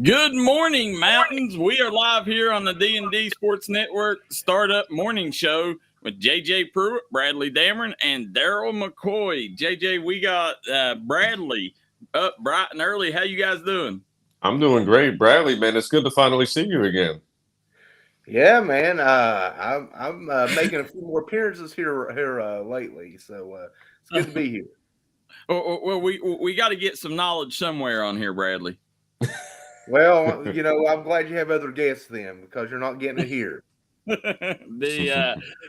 Good morning, Mountains. We are live here on the D&D Sports Network Startup Morning Show with JJ Pruitt, Bradley Dameron, and Darryl McCoy. JJ, we got Bradley up bright and early. How you guys doing? I'm doing great, Bradley. Man, it's good to finally see you again. Yeah, man. I'm making a few more appearances here lately, so it's good to be here. Well, we got to get some knowledge somewhere on here, Bradley. Well, I'm glad you have other guests then, because you're not getting it here.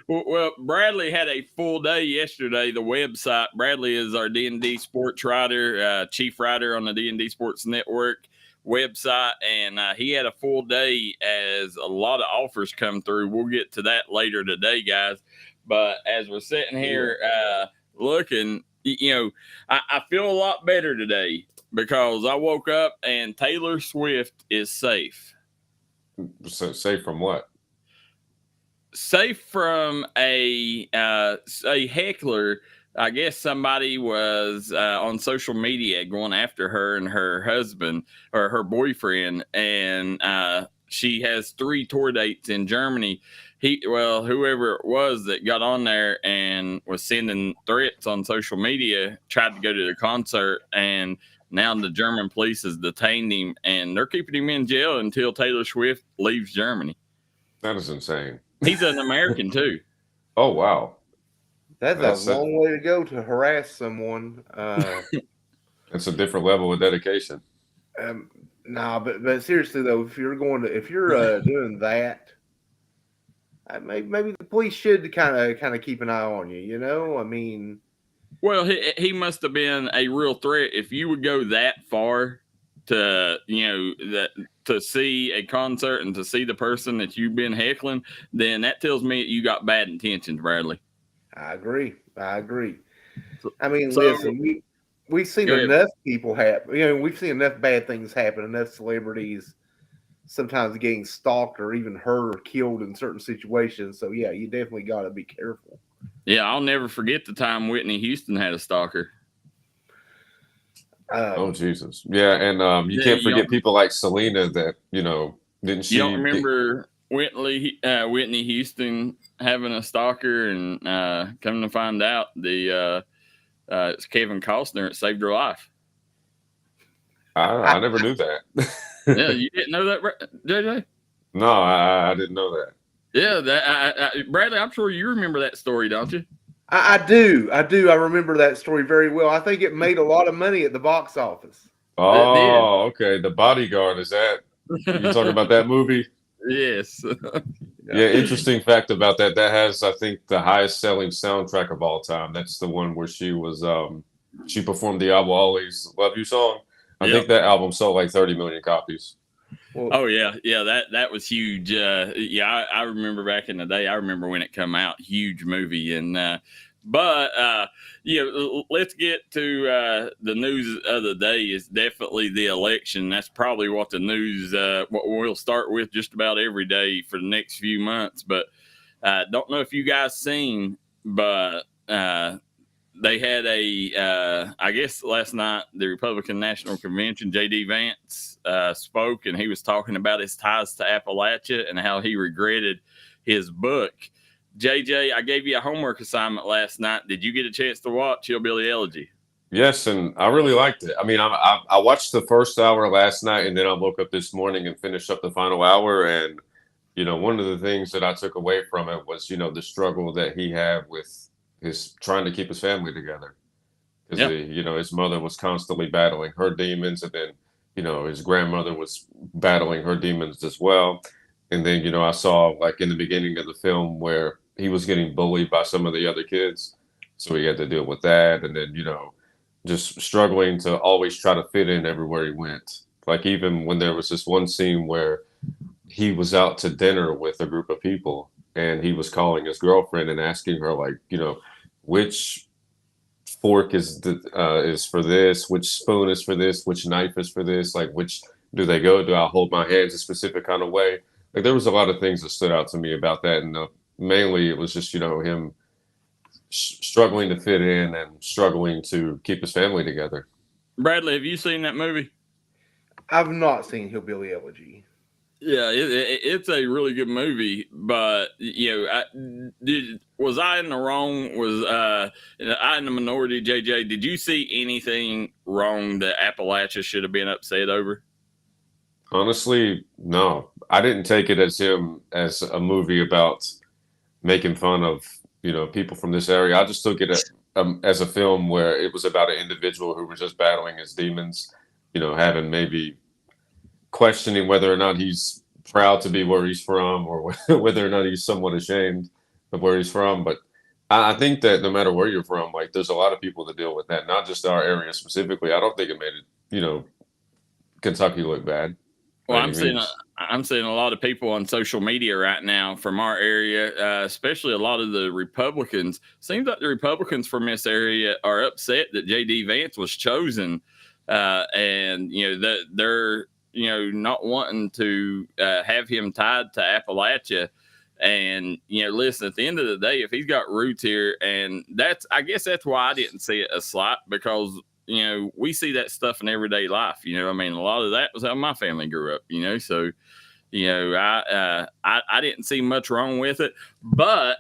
Well, Bradley had a full day yesterday. The website, Bradley is our D&D sports writer, chief writer on the D&D Sports Network website, and he had a full day as a lot of offers come through. We'll get to that later today, guys. But as we're sitting here looking, I feel a lot better today, because I woke up and Taylor Swift is safe. So safe from what? Safe from a heckler. I guess somebody was on social media going after her and her husband or her boyfriend, and she has 3 tour dates in Germany. Whoever it was that got on there and was sending threats on social media tried to go to the concert, and now the German police has detained him, and they're keeping him in jail until Taylor Swift leaves Germany. That is insane. He's an American, too. Oh, wow. That's a long way to go to harass someone. It's a different level of dedication. But seriously, though, if you're doing that, maybe the police should kind of keep an eye on you, I mean... Well, he must have been a real threat. If you would go that far to, to see a concert and to see the person that you've been heckling, then that tells me you got bad intentions, Bradley. I agree. I mean, listen, we've seen enough people we've seen enough bad things happen, enough celebrities sometimes getting stalked or even hurt or killed in certain situations. So, yeah, you definitely got to be careful. Yeah, I'll never forget the time Whitney Houston had a stalker. Oh, Jesus. Yeah, and you can't forget people like Selena that, didn't she... You don't remember Whitney Houston having a stalker, and coming to find out it's Kevin Costner that saved her life. I never knew that. Yeah, you didn't know that, JJ? No, I didn't know that. Yeah, Bradley, I'm sure you remember that story, don't you? I do. I remember that story very well. I think it made a lot of money at the box office. Oh, okay. The Bodyguard, is that? You talking about that movie? Yes. Yeah, interesting fact about that. That has, I think, the highest selling soundtrack of all time. That's the one where she was she performed the "I Will Always Love You" song. I think that album sold like 30 million copies. Well, oh yeah, that was huge. I remember back in the day. I remember when it come out, huge movie. And let's get to the news of the day. Is definitely the election. That's probably what the news what we'll start with just about every day for the next few months. But don't know if you guys seen, but they had I guess last night, the Republican National Convention, J.D. Vance spoke, and he was talking about his ties to Appalachia and how he regretted his book. JJ, I gave you a homework assignment last night. Did you get a chance to watch Hillbilly Elegy? Yes, and I really liked it. I mean, I watched the first hour last night, and then I woke up this morning and finished up the final hour. And, one of the things that I took away from it was, the struggle that he had with his trying to keep his family together, because his mother was constantly battling her demons, and then his grandmother was battling her demons as well. And then I saw, like, in the beginning of the film where he was getting bullied by some of the other kids, so he had to deal with that. And then just struggling to always try to fit in everywhere he went. Like, even when there was this one scene where he was out to dinner with a group of people, and he was calling his girlfriend and asking her, like, which fork is for this, which spoon is for this, which knife is for this, like, which do they go? Do I hold my hands a specific kind of way? Like, there was a lot of things that stood out to me about that, and mainly it was just him struggling to fit in and struggling to keep his family together. Bradley, have you seen that movie? I've not seen Hillbilly Elegy. Yeah, it's a really good movie, but was I in the wrong? Was I in the minority? JJ, did you see anything wrong that Appalachia should have been upset over? Honestly, no. I didn't take it as a movie about making fun of people from this area. I just took it as a film where it was about an individual who was just battling his demons, having maybe questioning whether or not he's proud to be where he's from, or whether or not he's somewhat ashamed of where he's from. But I think that no matter where you're from, like, there's a lot of people that deal with that, not just our area specifically. I don't think it made it, Kentucky look bad. Well, I'm seeing a lot of people on social media right now from our area, especially a lot of the Republicans. Seems like the Republicans from this area are upset that J.D. Vance was chosen, and that they're not wanting to have him tied to Appalachia. And, listen, at the end of the day, if he's got roots here, and I guess that's why I didn't see it as slight, because, we see that stuff in everyday life. A lot of that was how my family grew up, so, I didn't see much wrong with it. But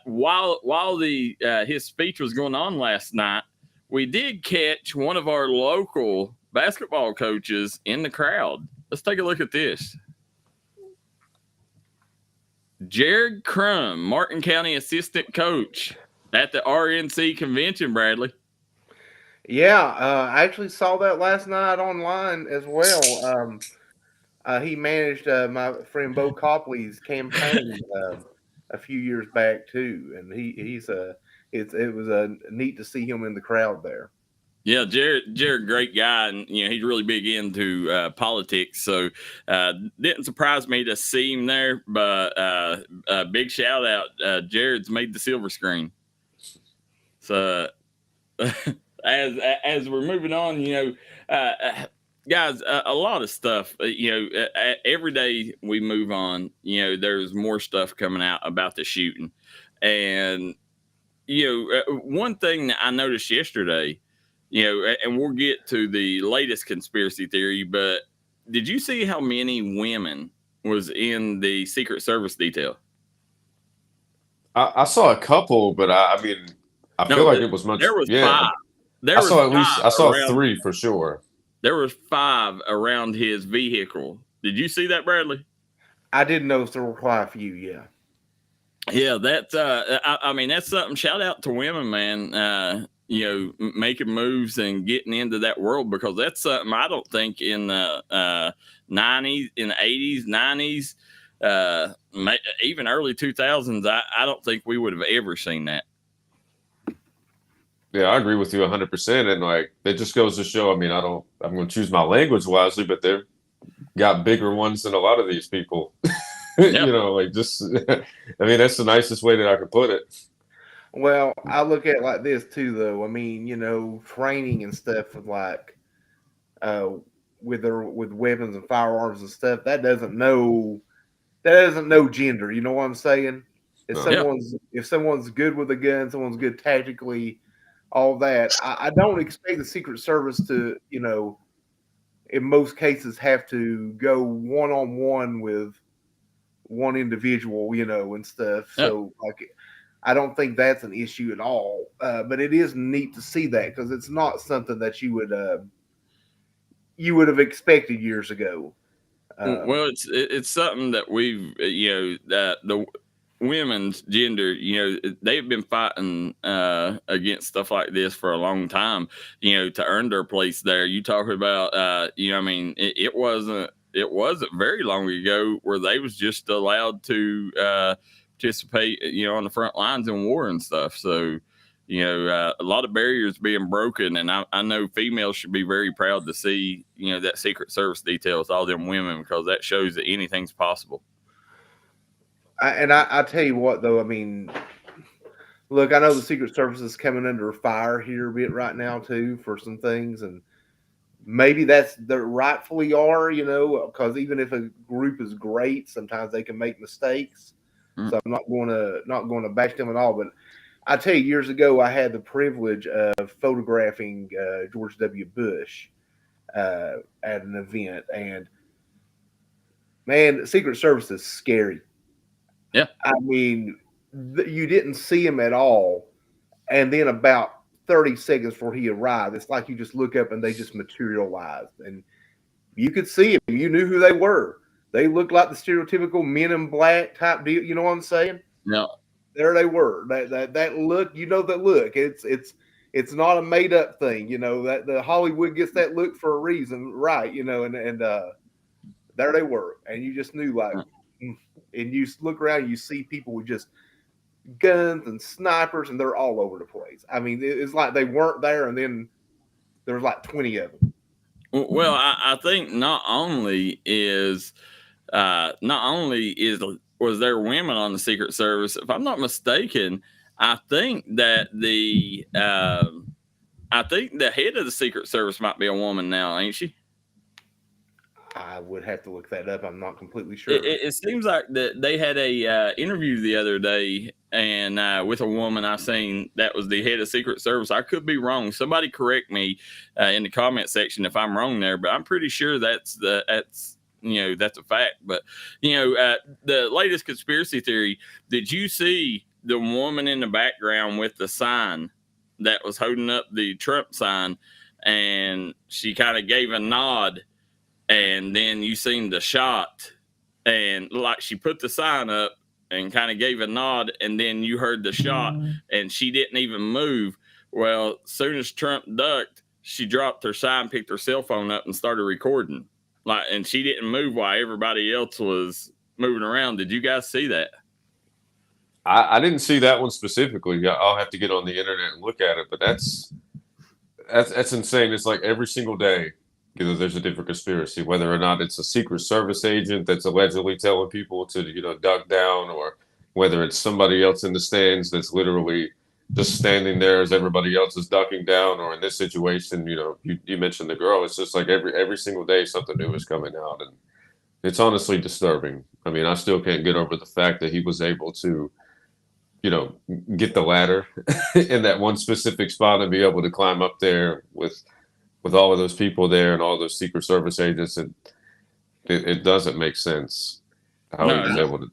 while his speech was going on last night, we did catch one of our local basketball coaches in the crowd. Let's take a look at this. Jared Crum, Martin County assistant coach at the RNC convention, Bradley. Yeah, I actually saw that last night online as well. He managed my friend Bo Copley's campaign a few years back too, and it was neat to see him in the crowd there. Yeah, Jared, great guy, and he's really big into politics. So didn't surprise me to see him there. But big shout out, Jared's made the silver screen. So as we're moving on, guys, a lot of stuff. Every day we move on, there's more stuff coming out about the shooting, and one thing that I noticed yesterday. And we'll get to the latest conspiracy theory, but did you see how many women was in the Secret Service detail? I saw a couple, but I feel like it was much. There was 5. I saw 3 for sure. There was 5 around his vehicle. Did you see that, Bradley? I did notice there were quite a few. Yeah. Yeah, that's that's something. Shout out to women, man. Making moves and getting into that world, because that's something I don't think in the 90s, in the 80s, 90s, even early 2000s, I don't think we would have ever seen that. Yeah, I agree with you 100%. And like, it just goes to show, I mean, I'm going to choose my language wisely, but they've got bigger ones than a lot of these people. Yeah. Like just, I mean, that's the nicest way that I could put it. Well, I look at it like this too, though. I mean, training and stuff uh, with weapons and firearms and stuff. That doesn't know gender. You know what I'm saying? If No. Yeah. someone's good with a gun, someone's good tactically, all that. I don't expect the Secret Service to, in most cases, have to go one on one with one individual, and stuff. Yeah. So, like, I don't think that's an issue at all. But it is neat to see that because it's not something that you would have expected years ago. Well, it's something that we've that the women's gender, they've been fighting against stuff like this for a long time, to earn their place there. You talk about I mean, it wasn't very long ago where they was just allowed to participate, on the front lines in war and stuff. So a lot of barriers being broken, and I know females should be very proud to see that Secret Service details all them women, because that shows that anything's possible. I tell you what, though, I mean, look, I know the Secret Service is coming under fire here a bit right now too for some things, and maybe that's they rightfully are, because even if a group is great, sometimes they can make mistakes. Mm. So I'm not going to bash them at all, but I tell you, years ago, I had the privilege of photographing George W. Bush at an event, and man, the Secret Service is scary. Yeah. I mean, you didn't see him at all, and then about 30 seconds before he arrived, it's like you just look up and they just materialized, and you could see him. You knew who they were. They looked like the stereotypical Men in Black type deal. You know what I'm saying? No. There they were. That look, that look. It's not a made up thing. That the Hollywood gets that look for a reason, right? And there they were, and you just knew like, and you look around, and you see people with just guns and snipers, and they're all over the place. I mean, it's like they weren't there, and then there was like 20 of them. Well, I think was there women on the Secret Service. If I'm not mistaken, I think that I think the head of the Secret Service might be a woman now, ain't she? I would have to look that up. I'm not completely sure. It seems like that they had a interview the other day, and with a woman I seen that was the head of Secret Service. I could be wrong. Somebody correct me in the comment section if I'm wrong there, but I'm pretty sure that's a fact. But the latest conspiracy theory. Did you see the woman in the background with the sign that was holding up the Trump sign, and she kind of gave a nod? And then you seen the shot, and like she put the sign up and kind of gave a nod, and then you heard the shot, and she didn't even move. Well, as soon as Trump ducked, she dropped her sign, picked her cell phone up, and started recording. And she didn't move while everybody else was moving around. Did you guys see that? I didn't see that one specifically. I'll have to get on the internet and look at it, but that's insane. It's like every single day, there's a different conspiracy, whether or not it's a Secret Service agent that's allegedly telling people to, duck down, or whether it's somebody else in the stands that's literally just standing there as everybody else is ducking down, or in this situation, you mentioned the girl. It's just like every single day something new is coming out, and it's honestly disturbing. I mean, I still can't get over the fact that he was able to, get the ladder in that one specific spot and be able to climb up there with all of those people there and all those Secret Service agents. It doesn't make sense how he was able to.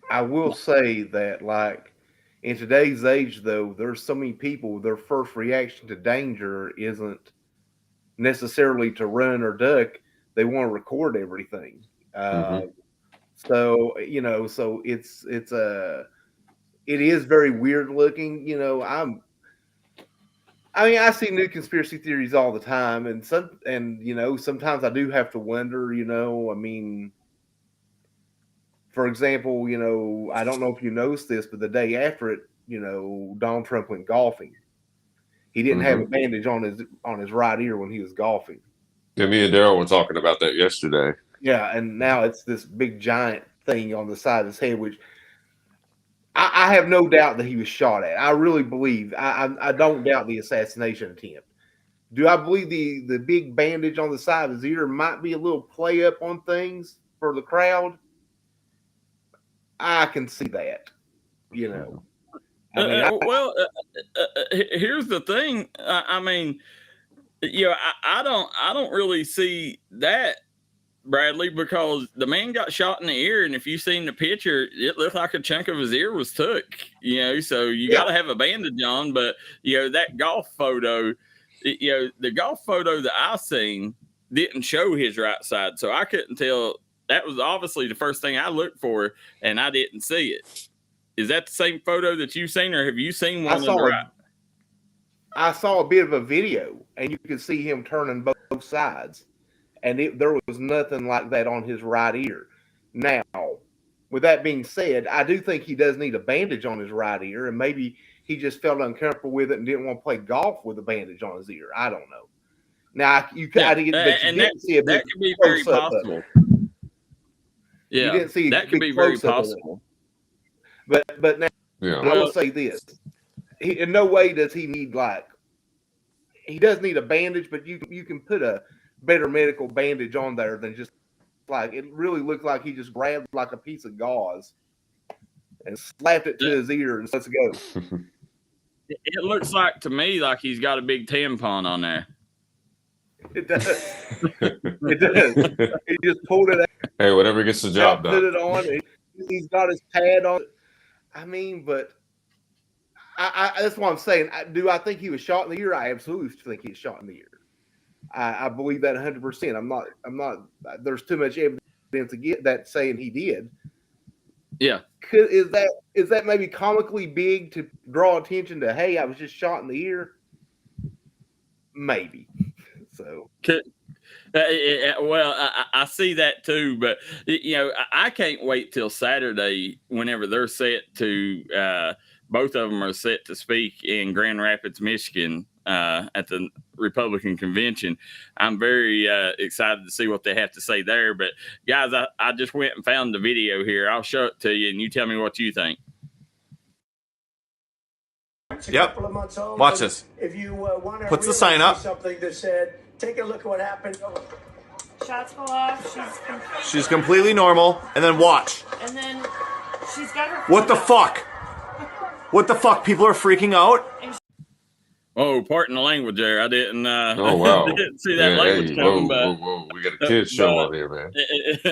I will say that, like, in today's age, though, there's so many people, their first reaction to danger isn't necessarily to run or duck. They want to record everything. So, so it is very weird looking. I mean, I see new conspiracy theories all the time, and sometimes I do have to wonder. I mean, for example, I don't know if you noticed this, but the day after it, Donald Trump went golfing. He didn't have a bandage on his right ear when he was golfing. Yeah, me and Darryl were talking about that yesterday. Yeah, and now it's this big giant thing on the side of his head, which I have no doubt that he was shot at. I really believe. I don't doubt the assassination attempt. Do I believe the big bandage on the side of his ear might be a little play up on things for the crowd? I can see that. You know. Here's the thing. I mean, you know, I don't really see that, Bradley, because the man got shot in the ear, and if you've seen the picture, it looked like a chunk of his ear was took. You know, so you got to have a bandage on. But you know, that golf photo, you know, the golf photo that I seen didn't show his right side, so I couldn't tell. That was obviously the first thing I looked for, and I didn't see it. Is that the same photo that you've seen, or have you seen one on the right? I saw a bit of a video, and you could see him turning both sides, and there was nothing like that on his right ear. Now, with that being said, I do think he does need a bandage on his right ear, and maybe he just felt uncomfortable with it and didn't want to play golf with a bandage on his ear. I don't know. Now, that could be very possible. Yeah, you didn't see that could be very possible. But now, I will say this: in no way does he need he does need a bandage, but you can put a better medical bandage on there than just it really looked like he just grabbed like a piece of gauze and slapped it to his ear and let's go. It looks like to me like he's got a big tampon on there. It does. It does. He just pulled it out. Hey, whatever gets the job done. Put it on. He's got his pad on. I mean, but I that's what I'm saying. Do I think he was shot in the ear? I absolutely think he was shot in the ear. I believe that 100%. I'm not. There's too much evidence to get that saying he did. Yeah. Is that maybe comically big to draw attention to? Hey, I was just shot in the ear. Maybe. So. I see that too, but you know, I can't wait till Saturday whenever they're set to. Both of them are set to speak in Grand Rapids, Michigan, at the Republican convention. I'm very excited to see what they have to say there. But guys, I just went and found the video here. I'll show it to you, and you tell me what you think. Yep. Watch this. If you want to puts the sign up. Something that said, "Take a look at what happened." Shots go off. She's completely normal, and then watch. And then she's got her. What the fuck? What the fuck? People are freaking out. Oh, pardon the language there. I didn't. Oh wow! Didn't see that language coming. Whoa! We got a kids show up here, man.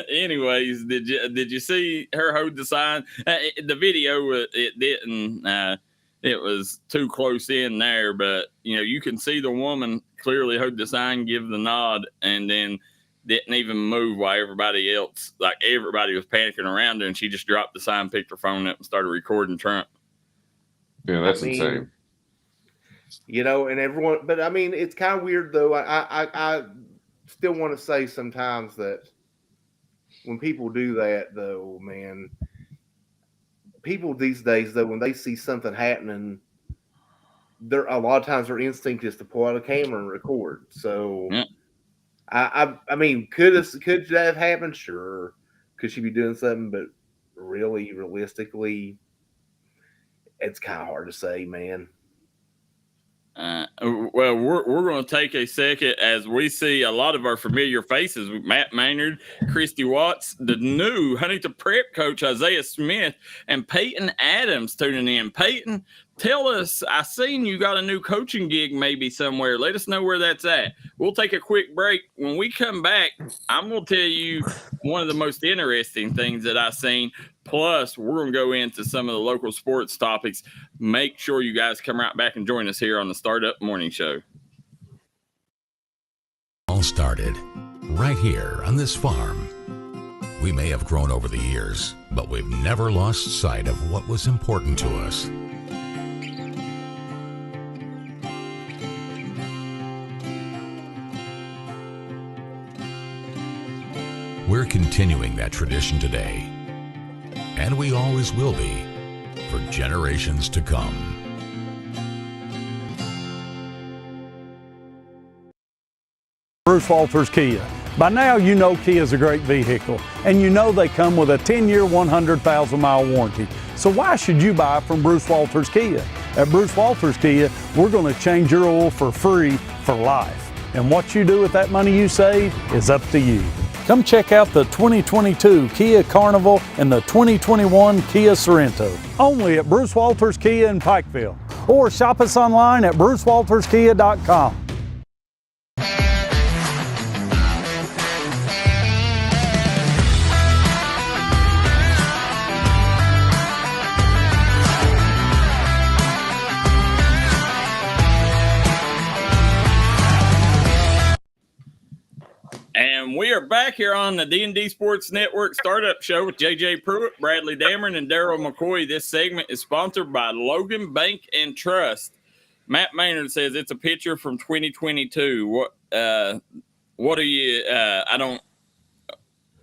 Anyways, did you see her hold the sign? The video, it didn't. It was too close in there, but you know, you can see the woman clearly hold the sign, give the nod, and then didn't even move while everybody else, like everybody was panicking around her, and she just dropped the sign, picked her phone up, and started recording Trump. Yeah, that's insane. You know, and everyone, but I mean, it's kind of weird though. I still want to say sometimes that when people do that, though, man, people these days, though, when they see something happening, a lot of times their instinct is to pull out a camera and record. So, yeah. I mean, could that have happened? Sure. Could she be doing something? But really, realistically, it's kind of hard to say, man. Well, we're going to take a second as we see a lot of our familiar faces. Matt Maynard, Christy Watts, the new Huntington Prep coach Isaiah Smith, and Peyton Adams tuning in. Peyton, tell us, I seen you got a new coaching gig maybe somewhere. Let us know where that's at. We'll take a quick break. When we come back, I'm going to tell you one of the most interesting things that I've seen. Plus, we're going to go into some of the local sports topics. Make sure you guys come right back and join us here on the Startup Morning Show. All started right here on this farm. We may have grown over the years, but we've never lost sight of what was important to us. We're continuing that tradition today, and we always will be for generations to come. Bruce Walters Kia. By now, you know Kia's a great vehicle, and you know they come with a 10-year, 100,000-mile warranty. So why should you buy from Bruce Walters Kia? At Bruce Walters Kia, we're going to change your oil for free for life. And what you do with that money you save is up to you. Come check out the 2022 Kia Carnival and the 2021 Kia Sorento. Only at Bruce Walters Kia in Pikeville. Or shop us online at brucewalterskia.com. And we are back here on the D&D Sports Network Startup Show with JJ Pruitt, Bradley Dameron, and Darryl McCoy. This segment is sponsored by Logan Bank and Trust. Matt Maynard says it's a picture from 2022. What are you? I don't.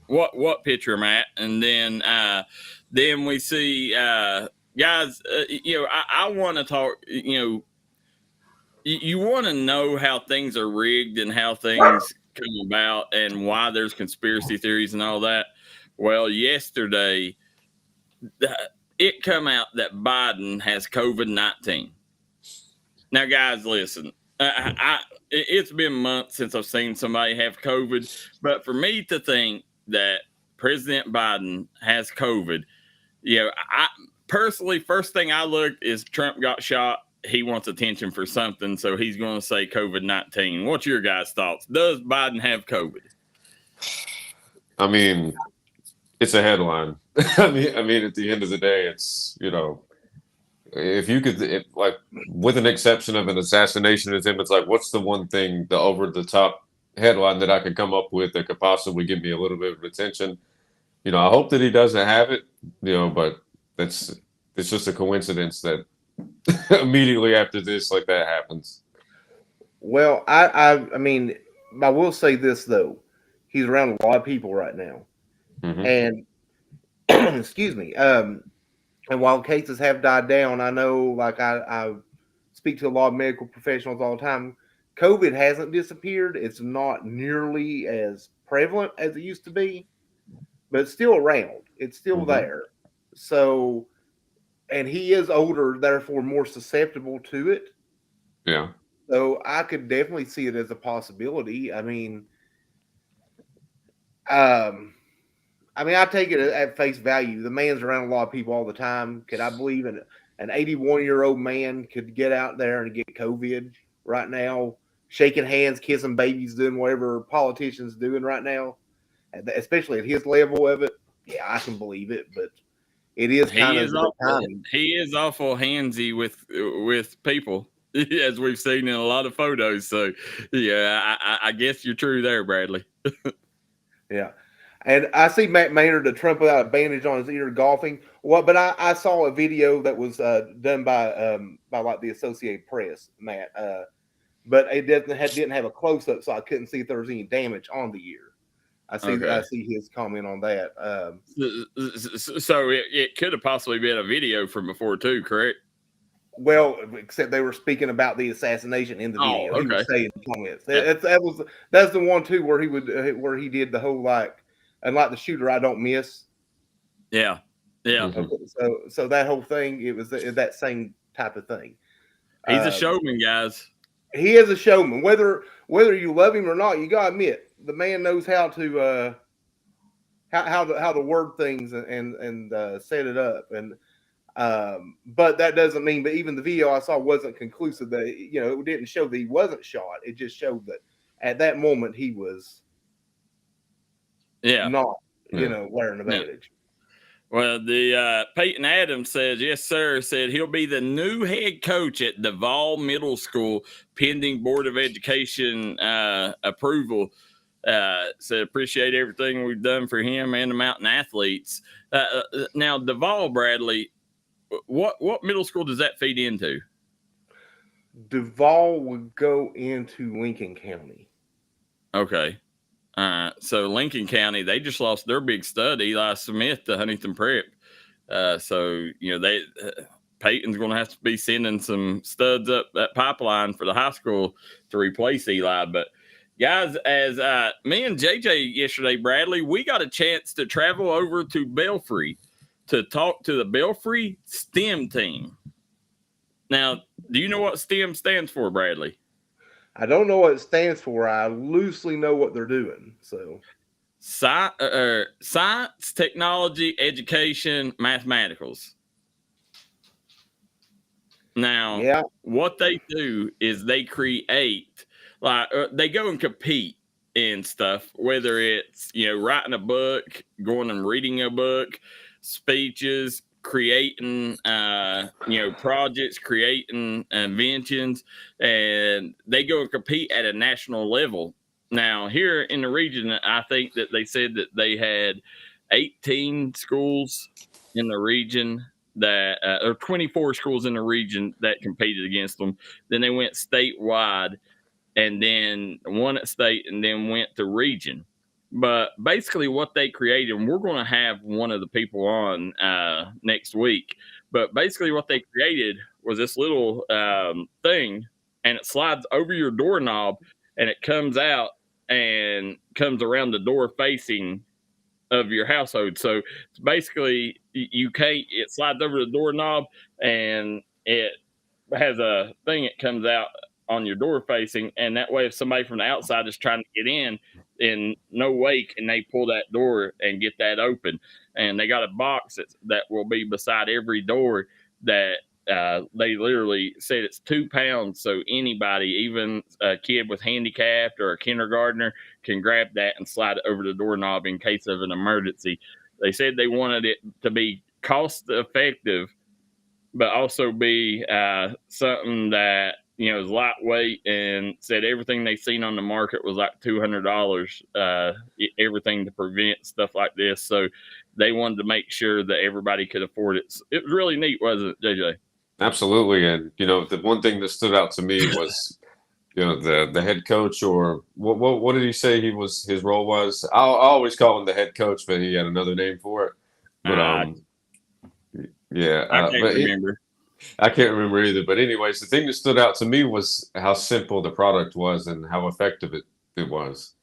What picture, Matt? And then we see guys. I want to talk. You want to know how things are rigged and how things come about and why there's conspiracy theories and all that. Well, yesterday it come out that Biden has COVID-19. Now, guys, listen. It's been months since I've seen somebody have COVID, but for me to think that President Biden has COVID, I personally, first thing I looked is Trump got shot. He wants attention for something, so he's going to say COVID-19. What's your guys' thoughts? Does Biden have COVID? I mean, it's a headline. I mean, at the end of the day, it's, if you could, like, with an exception of an assassination attempt, it's like, what's the one thing, the over-the-top headline that I could come up with that could possibly give me a little bit of attention? I hope that he doesn't have it, but it's just a coincidence that immediately after this, like, that happens. Well, I mean, I will say this though, he's around a lot of people right now, and excuse me, and while cases have died down, I know, like, I speak to a lot of medical professionals all the time. COVID hasn't disappeared; it's not nearly as prevalent as it used to be, but it's still around. It's still there. So. And he is older, therefore more susceptible to it. Yeah. So I could definitely see it as a possibility. I mean, I take it at face value. The man's around a lot of people all the time. Could I believe an 81-year-old man could get out there and get COVID right now, shaking hands, kissing babies, doing whatever politicians doing right now, especially at his level of it? Yeah, I can believe it, but it is kind of he is awful handsy with people, as we've seen in a lot of photos. So, yeah, I guess you're true there, Bradley. Yeah. And I see Matt Maynard, the Trump without a bandage on his ear, golfing. Well, but I saw a video that was done by like the Associated Press, Matt. But it didn't have a close up, so I couldn't see if there was any damage on the ear. I see his comment on that. So it could have possibly been a video from before too, correct? Well, except they were speaking about the assassination in the video. Okay. He was saying comments. That's the one too where he did the whole like the shooter I don't miss. Yeah. So that whole thing, it was that same type of thing. He's a showman, guys. He is a showman. Whether you love him or not, you gotta admit the man knows how to word things and set it up. And but that doesn't mean. But even the video I saw wasn't conclusive. That it didn't show that he wasn't shot. It just showed that at that moment he was not wearing a bandage. Well, the Peyton Adams says, yes, sir, said he'll be the new head coach at Duval Middle School pending Board of Education approval. Said appreciate everything we've done for him and the Mountain Athletes. Now, Duval, Bradley, what middle school does that feed into? Duval would go into Lincoln County. Okay. So Lincoln County, they just lost their big stud, Eli Smith, to Huntington Prep. So Peyton's going to have to be sending some studs up that pipeline for the high school to replace Eli. But Guys, as me and JJ yesterday, Bradley, we got a chance to travel over to Belfry to talk to the Belfry STEM team. Now, do you know what STEM stands for, Bradley? I don't know what it stands for. I loosely know what they're doing. So, science, technology, education, mathematicals. Now, what they do is they create, they go and compete in stuff, whether it's, writing a book, going and reading a book, speeches, creating, projects, creating inventions, and they go and compete at a national level. Now, here in the region, I think that they said that they had 18 schools in the region or 24 schools in the region that competed against them. Then they went statewide, and then won at state, and then went to region. But basically what they created, and we're going to have one of the people on next week, but basically what they created was this little thing, and it slides over your doorknob, and it comes out and comes around the door facing of your household. So it's basically it slides over the doorknob, and it has a thing that comes out on your door facing, and that way if somebody from the outside is trying to get in no way can they pull that door and get that open. And they got a box that will be beside every door that they literally said it's 2 pounds, so anybody, even a kid with handicapped or a kindergartner, can grab that and slide it over the doorknob in case of an emergency. They said they wanted it to be cost effective, but also be something that is lightweight, and said everything they seen on the market was like $200, everything to prevent stuff like this. So they wanted to make sure that everybody could afford it. It was really neat, wasn't it, JJ? Absolutely. And, the one thing that stood out to me was, the head coach, or what did he say his role was? I always call him the head coach, but he had another name for it. But, I can't remember. I can't remember either. But anyways, the thing that stood out to me was how simple the product was and how effective it was.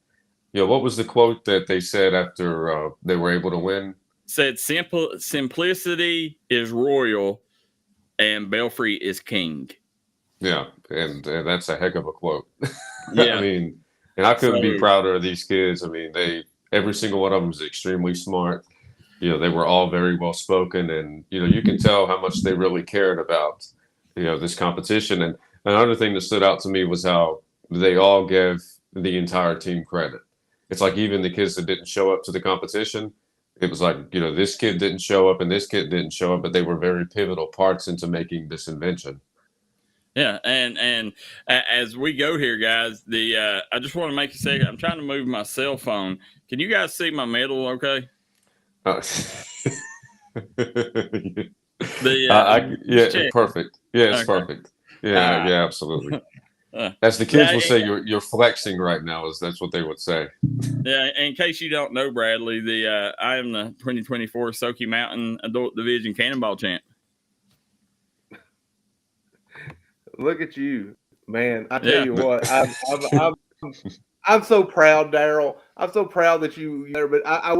What was the quote that they said after they were able to win? Said simplicity is royal and Belfry is king. Yeah, and that's a heck of a quote. Yeah. And I couldn't be prouder of these kids. Every single one of them is extremely smart. They were all very well spoken, and you can tell how much they really cared about this competition. And another thing that stood out to me was how they all gave the entire team credit. It's like even the kids that didn't show up to the competition, it was like this kid didn't show up and this kid didn't show up, but they were very pivotal parts into making this invention. Yeah, and as we go here, guys, I just want to make a second. I'm trying to move my cell phone. Can you guys see my medal? Okay. Perfect. Yeah, it's perfect. Yeah, absolutely. As the kids would say, you're flexing right now. That's what they would say. Yeah, in case you don't know, Bradley, I am the 2024 Soaky Mountain Adult Division Cannonball champ. Look at you, man! I tell you what, I'm so proud, Darryl. I'm so proud that you. But I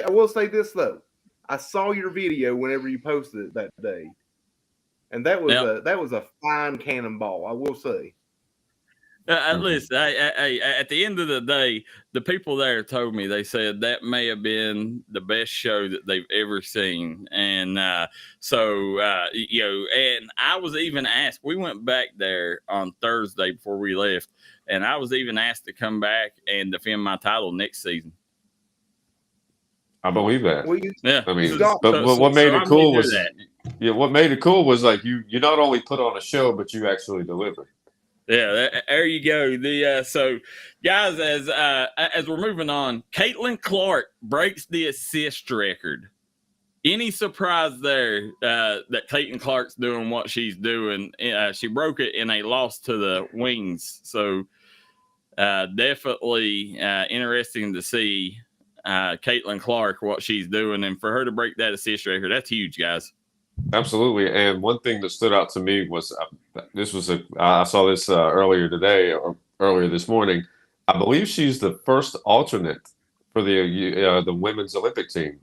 will say this though. I saw your video whenever you posted it that day, and that was a fine cannonball. I will say. Listen, at the end of the day, the people there told me, they said that may have been the best show that they've ever seen. And and I was even asked, we went back there on Thursday before we left, and I was even asked to come back and defend my title next season. I believe that. What made it cool was what made it cool was like you not only put on a show, but you actually delivered. Yeah, there you go. So, guys, as we're moving on, Caitlin Clark breaks the assist record. Any surprise there that Caitlin Clark's doing what she's doing? She broke it in a loss to the Wings. So, definitely interesting to see Caitlin Clark, what she's doing. And for her to break that assist record, that's huge, guys. Absolutely. And one thing that stood out to me was I saw this earlier today or earlier this morning. I believe she's the first alternate for the women's Olympic team.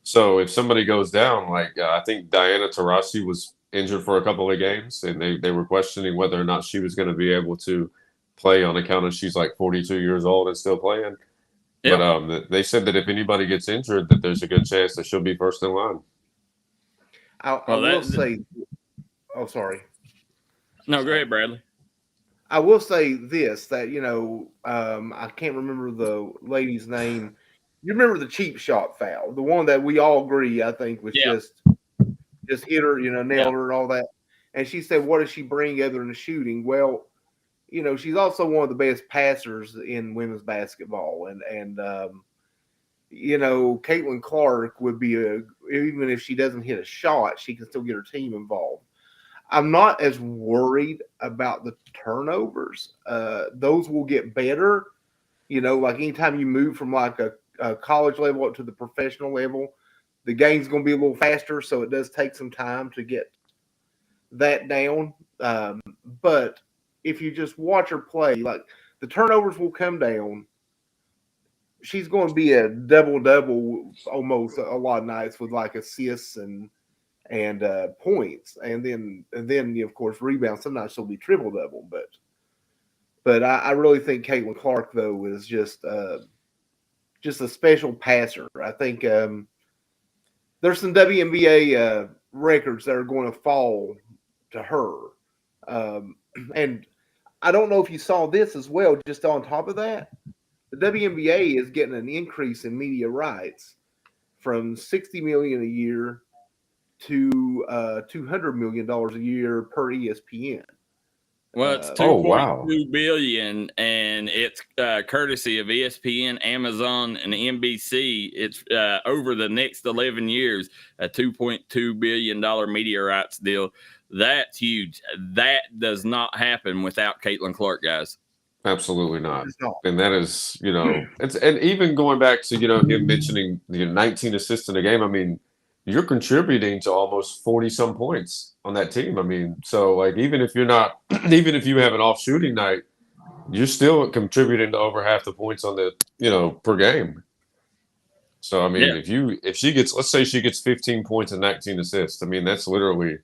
So if somebody goes down, like I think Diana Taurasi was injured for a couple of games, and they were questioning whether or not she was going to be able to play on account of she's like 42 years old and still playing. Yeah. But they said that if anybody gets injured, that there's a good chance that she'll be first in line. I will say, oh, sorry. No, go ahead, Bradley. I will say this, that, I can't remember the lady's name. You remember the cheap shot foul, the one that we all agree, I think, was just hit her, nailed her and all that. And she said, what does she bring other than shooting? Well, she's also one of the best passers in women's basketball. And Caitlin Clark would be even if she doesn't hit a shot, she can still get her team involved. I'm not as worried about the turnovers. Those will get better. Like anytime you move from like a college level up to the professional level, the game's going to be a little faster. So it does take some time to get that down. But if you just watch her play, like the turnovers will come down. She's going to be a double almost a lot of nights with like assists and points, and then of course rebounds. Sometimes she'll be triple double, but I really think Caitlin Clark though is just a special passer. I think there's some WNBA records that are going to fall to her, and I don't know if you saw this as well. Just on top of that, the WNBA is getting an increase in media rights from $60 million a year to $200 million a year per ESPN. Well, it's $2.2 billion, and it's courtesy of ESPN, Amazon, and NBC. It's over the next 11 years, a $2.2 billion media rights deal. That's huge. That does not happen without Caitlin Clark, guys. Absolutely not. And that is, and even going back to, him mentioning the 19 assists in a game. I mean, you're contributing to almost 40 some points on that team. I mean, so like, even if you have an off shooting night, you're still contributing to over half the points on the, per game. So, I mean, if she gets, let's say she gets 15 points and 19 assists, I mean, that's literally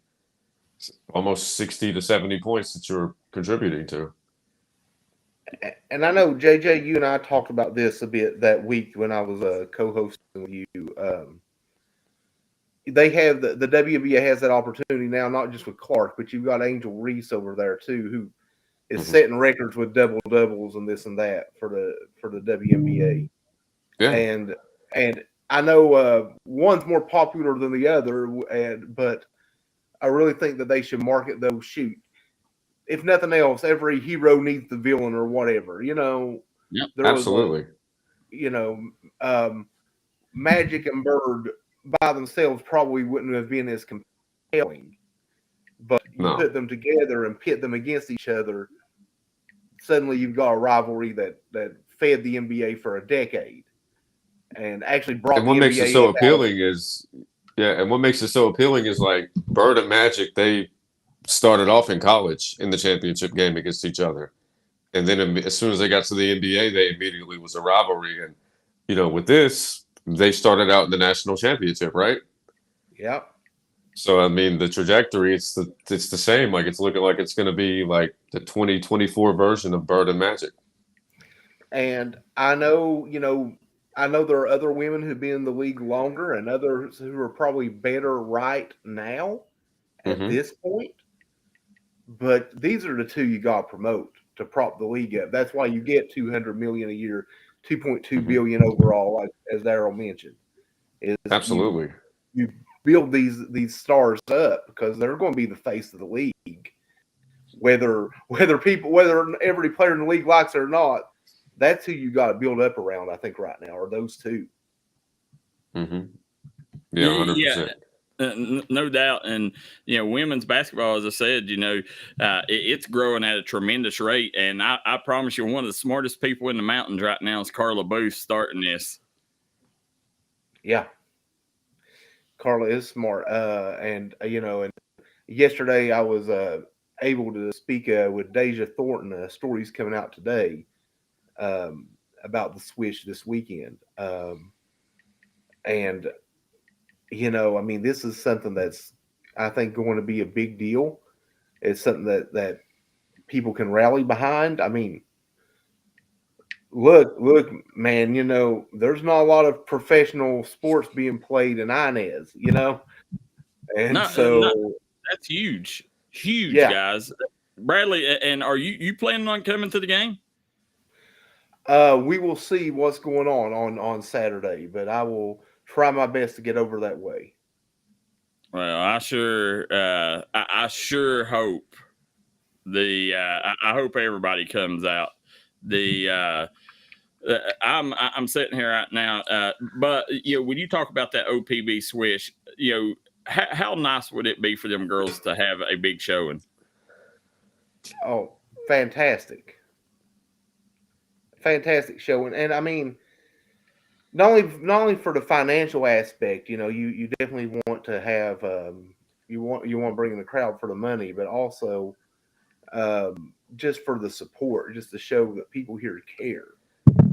almost 60 to 70 points that you're contributing to. And I know, JJ, you and I talked about this a bit that week when I was co-hosting with you. They have the WNBA has that opportunity now, not just with Clark, but you've got Angel Reese over there too, who is setting records with double doubles and this and that for the WNBA. Yeah. And I know one's more popular than the other, but I really think that they should market those. Shoot, if nothing else, every hero needs the villain or whatever. Yep, absolutely. Magic and Bird by themselves probably wouldn't have been as compelling, but you put them together and pit them against each other, suddenly you've got a rivalry that fed the NBA for a decade and actually brought. And what makes it so appealing is, and what makes it so appealing is like Bird and Magic, they started off in college in the championship game against each other, and then as soon as they got to the NBA, they immediately was a rivalry. And with this, they started out in the national championship, right? Yep. So I mean, the trajectory it's the same. Like it's looking like it's going to be like the 2024 version of Bird and Magic. And I know there are other women who've been in the league longer and others who are probably better right now at this point. But these are the two you got to promote to prop the league up. That's why you get $200 million a year, $2.2 billion overall, like as Darryl mentioned. Absolutely. You build these stars up because they're going to be the face of the league. Whether every player in the league likes it or not, that's who you got to build up around, I think, right now, are those two. Mm-hmm. Yeah, 100%. Yeah. No doubt. And, women's basketball, as I said, it's growing at a tremendous rate. And I promise you, one of the smartest people in the mountains right now is Carla Booth starting this. Yeah. Carla is smart. And yesterday I was able to speak with Deja Thornton. Stories coming out today about the Swish this weekend. And, you know, I mean, this is something that's, I think, going to be a big deal. It's something that people can rally behind. I mean, look, man, you know, there's not a lot of professional sports being played in Inez, you know? And that's huge, yeah. guys. Bradley, and are you planning on coming to the game? We will see what's going on Saturday, but I will try my best to get over that way. Well, I sure hope I hope everybody comes out. I'm sitting here right now, but you know, when you talk about that OPB Swish, you know, how nice would it be for them girls to have a big showing? Oh, fantastic showing. And I mean, not only for the financial aspect, you know, you definitely want to have you want to bring in the crowd for the money, but also just for the support, just to show that people here care.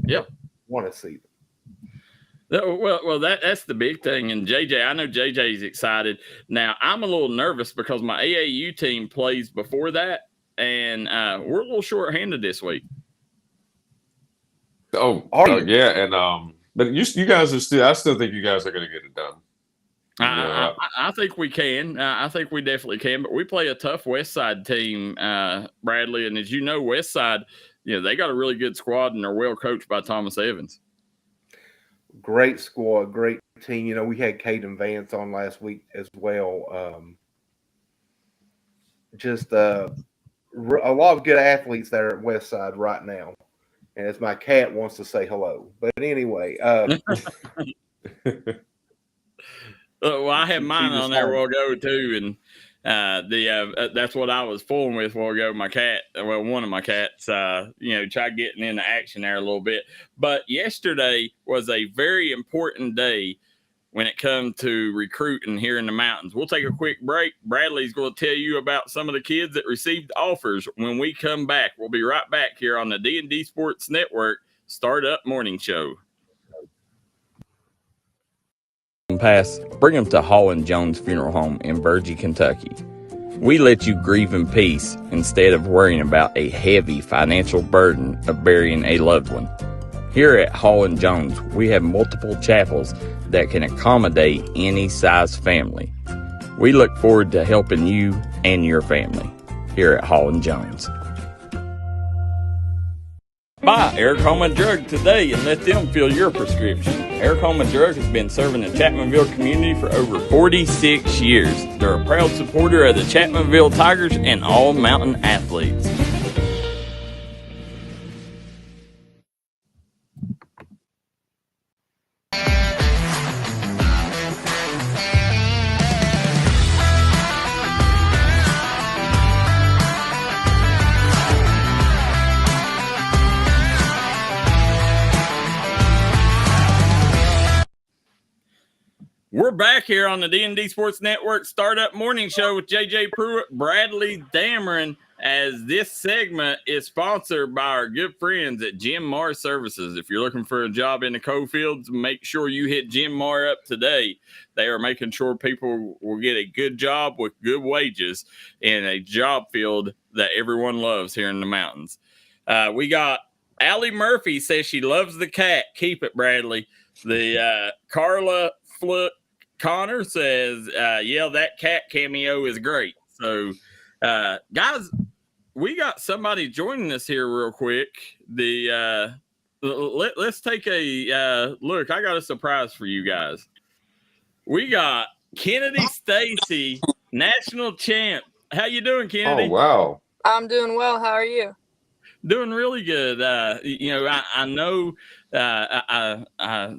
Yep, want to see them. Well, that's the big thing. And JJ, I know JJ's excited. Now, I'm a little nervous because my AAU team plays before that, and we're a little short-handed this week. Yeah, and but you guys are still. I still think you guys are going to get it done. I think we can. I think we definitely can. But we play a tough West Side team, Bradley, and as you know, West Side, you know, they got a really good squad and they're well coached by Thomas Evans. Great squad, great team. You know, we had Caden Vance on last week as well. Just a lot of good athletes there at West Side right now. And as my cat wants to say hello. But anyway. Well, I had mine on there a while ago too, and that's what I was fooling with a while ago. My cat, well, one of my cats, you know, tried getting into action there a little bit. But yesterday was a very important day when it comes to recruiting here in the mountains. We'll take a quick break. Bradley's going to tell you about some of the kids that received offers when we come back. We'll be right back here on the D&D Sports Network Startup Morning Show. Pass, bring them to Hall & Jones Funeral Home in Burgee, Kentucky. We let you grieve in peace instead of worrying about a heavy financial burden of burying a loved one. Here at Hall & Jones, we have multiple chapels that can accommodate any size family. We look forward to helping you and your family here at Hall & Jones. Buy Eric Homa Drug today and let them fill your prescription. Eric Homa Drug has been serving the Chapmanville community for over 46 years. They're a proud supporter of the Chapmanville Tigers and all mountain athletes. We're back here on the D&D Sports Network Startup Morning Show with JJ Pruitt, Bradley Dameron, as this segment is sponsored by our good friends at Jim Marr Services. If you're looking for a job in the coal fields, make sure you hit Jim Marr up today. They are making sure people will get a good job with good wages in a job field that everyone loves here in the mountains. We got Allie Murphy says she loves the cat. Keep it, Bradley. The Carla Fluck Connor says, yeah, that cat cameo is great. So, guys, we got somebody joining us here real quick. Let's take a look. I got a surprise for you guys. We got Kennedy Stacy, national champ. How you doing, Kennedy? Oh, wow. I'm doing well. How are you? Doing really good. You know, I know I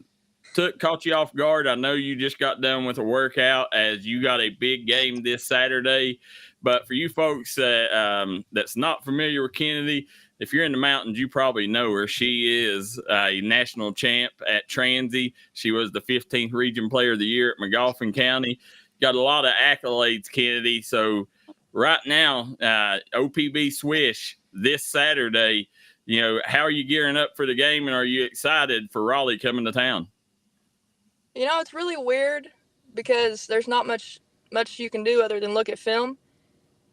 caught you off guard. I know you just got done with a workout as you got a big game this Saturday. But for you folks that's not familiar with Kennedy, if you're in the mountains, you probably know her. She is a national champ at Transy. She was the 15th Region Player of the Year at McGoffin County. Got a lot of accolades, Kennedy. So right now, OPB Swish this Saturday, how are you gearing up for the game, and are you excited for Raleigh coming to town? It's really weird because there's not much you can do other than look at film.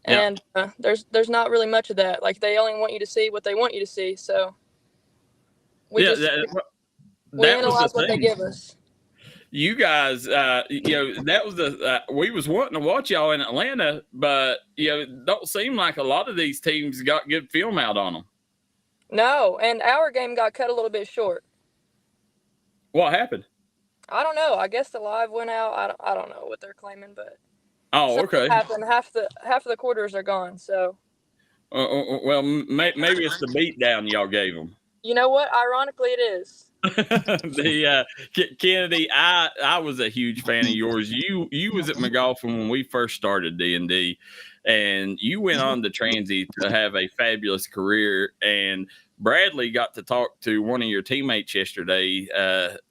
And there's not really much of that. Like, they only want you to see what they want you to see. So we analyze what they give us. You guys, that was we was wanting to watch y'all in Atlanta, but it don't seem like a lot of these teams got good film out on them. No, and our game got cut a little bit short. What happened? I don't know. I guess the live went out. I don't know what they're claiming, but okay. Happened. Half of the quarters are gone. So, well, maybe it's the beatdown y'all gave them. You know what? Ironically, it is. Kennedy, I was a huge fan of yours. You was at McGoffin when we first started D&D, and you went on to Transy to have a fabulous career. And Bradley got to talk to one of your teammates yesterday,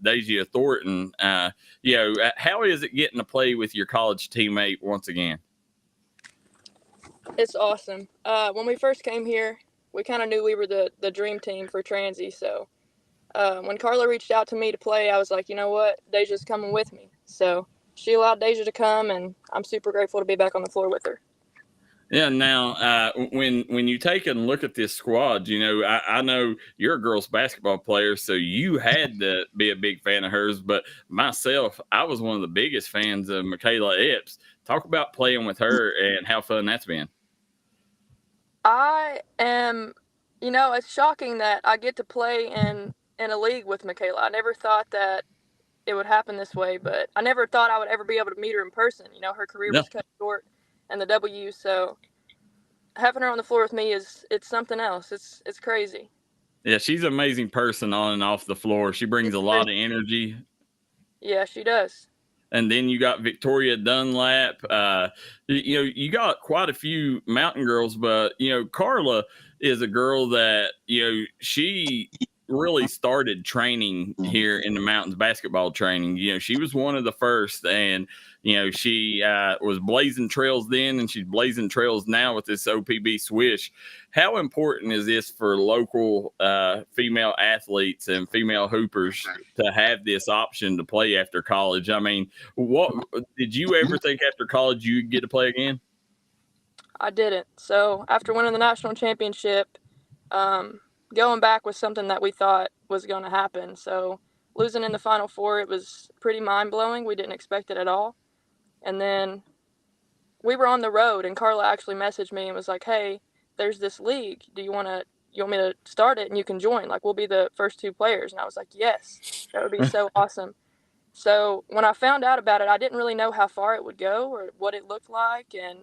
Deja Thornton. How is it getting to play with your college teammate once again? It's awesome. When we first came here, we kind of knew we were the dream team for Transy. So when Carla reached out to me to play, I was like, you know what? Deja's coming with me. So she allowed Deja to come, and I'm super grateful to be back on the floor with her. Yeah. Now, when you take a look at this squad, I know you're a girls basketball player, so you had to be a big fan of hers. But myself, I was one of the biggest fans of Michaela Epps. Talk about playing with her and how fun that's been. I am, it's shocking that I get to play in a league with Michaela. I never thought that it would happen this way, but I never thought I would ever be able to meet her in person. Her career was cut short. And the W, so having her on the floor with me it's something else. It's crazy. Yeah, she's an amazing person on and off the floor. She brings a lot of energy. Yeah, she does. And then you got Victoria Dunlap. You got quite a few mountain girls, but Carla is a girl that she really started training here in the mountains, basketball training. She was one of the first, and she was blazing trails then, and she's blazing trails now with this OPB swish. How important is this for local female athletes and female hoopers to have this option to play after college? I mean, what did you ever think after college you'd get to play again? I didn't. So after winning the national championship, going back was something that we thought was going to happen. So losing in the Final Four, it was pretty mind-blowing. We didn't expect it at all. And then we were on the road, and Carla actually messaged me and was like, hey, there's this league. You want me to start it and you can join? Like, we'll be the first 2 players. And I was like, yes, that would be so awesome. So when I found out about it, I didn't really know how far it would go or what it looked like. And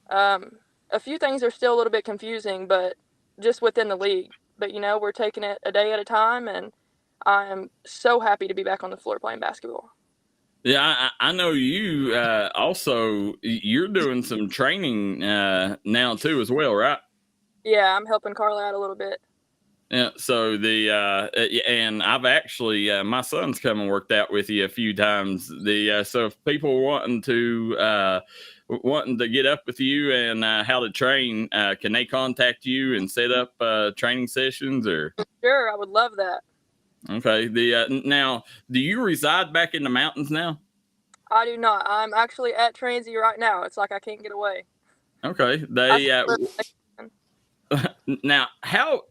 a few things are still a little bit confusing, but just within the league. But, we're taking it a day at a time, and I am so happy to be back on the floor playing basketball. Yeah, I know you also, you're doing some training now too as well, right? Yeah, I'm helping Carla out a little bit. Yeah, so and I've actually, my son's come and worked out with you a few times. So if people wanting to get up with you and how to train, can they contact you and set up training sessions? Or sure, I would love that. Okay. Now, do you reside back in the mountains now? I do not. I'm actually at Transy right now. It's like I can't get away. Okay. Now, how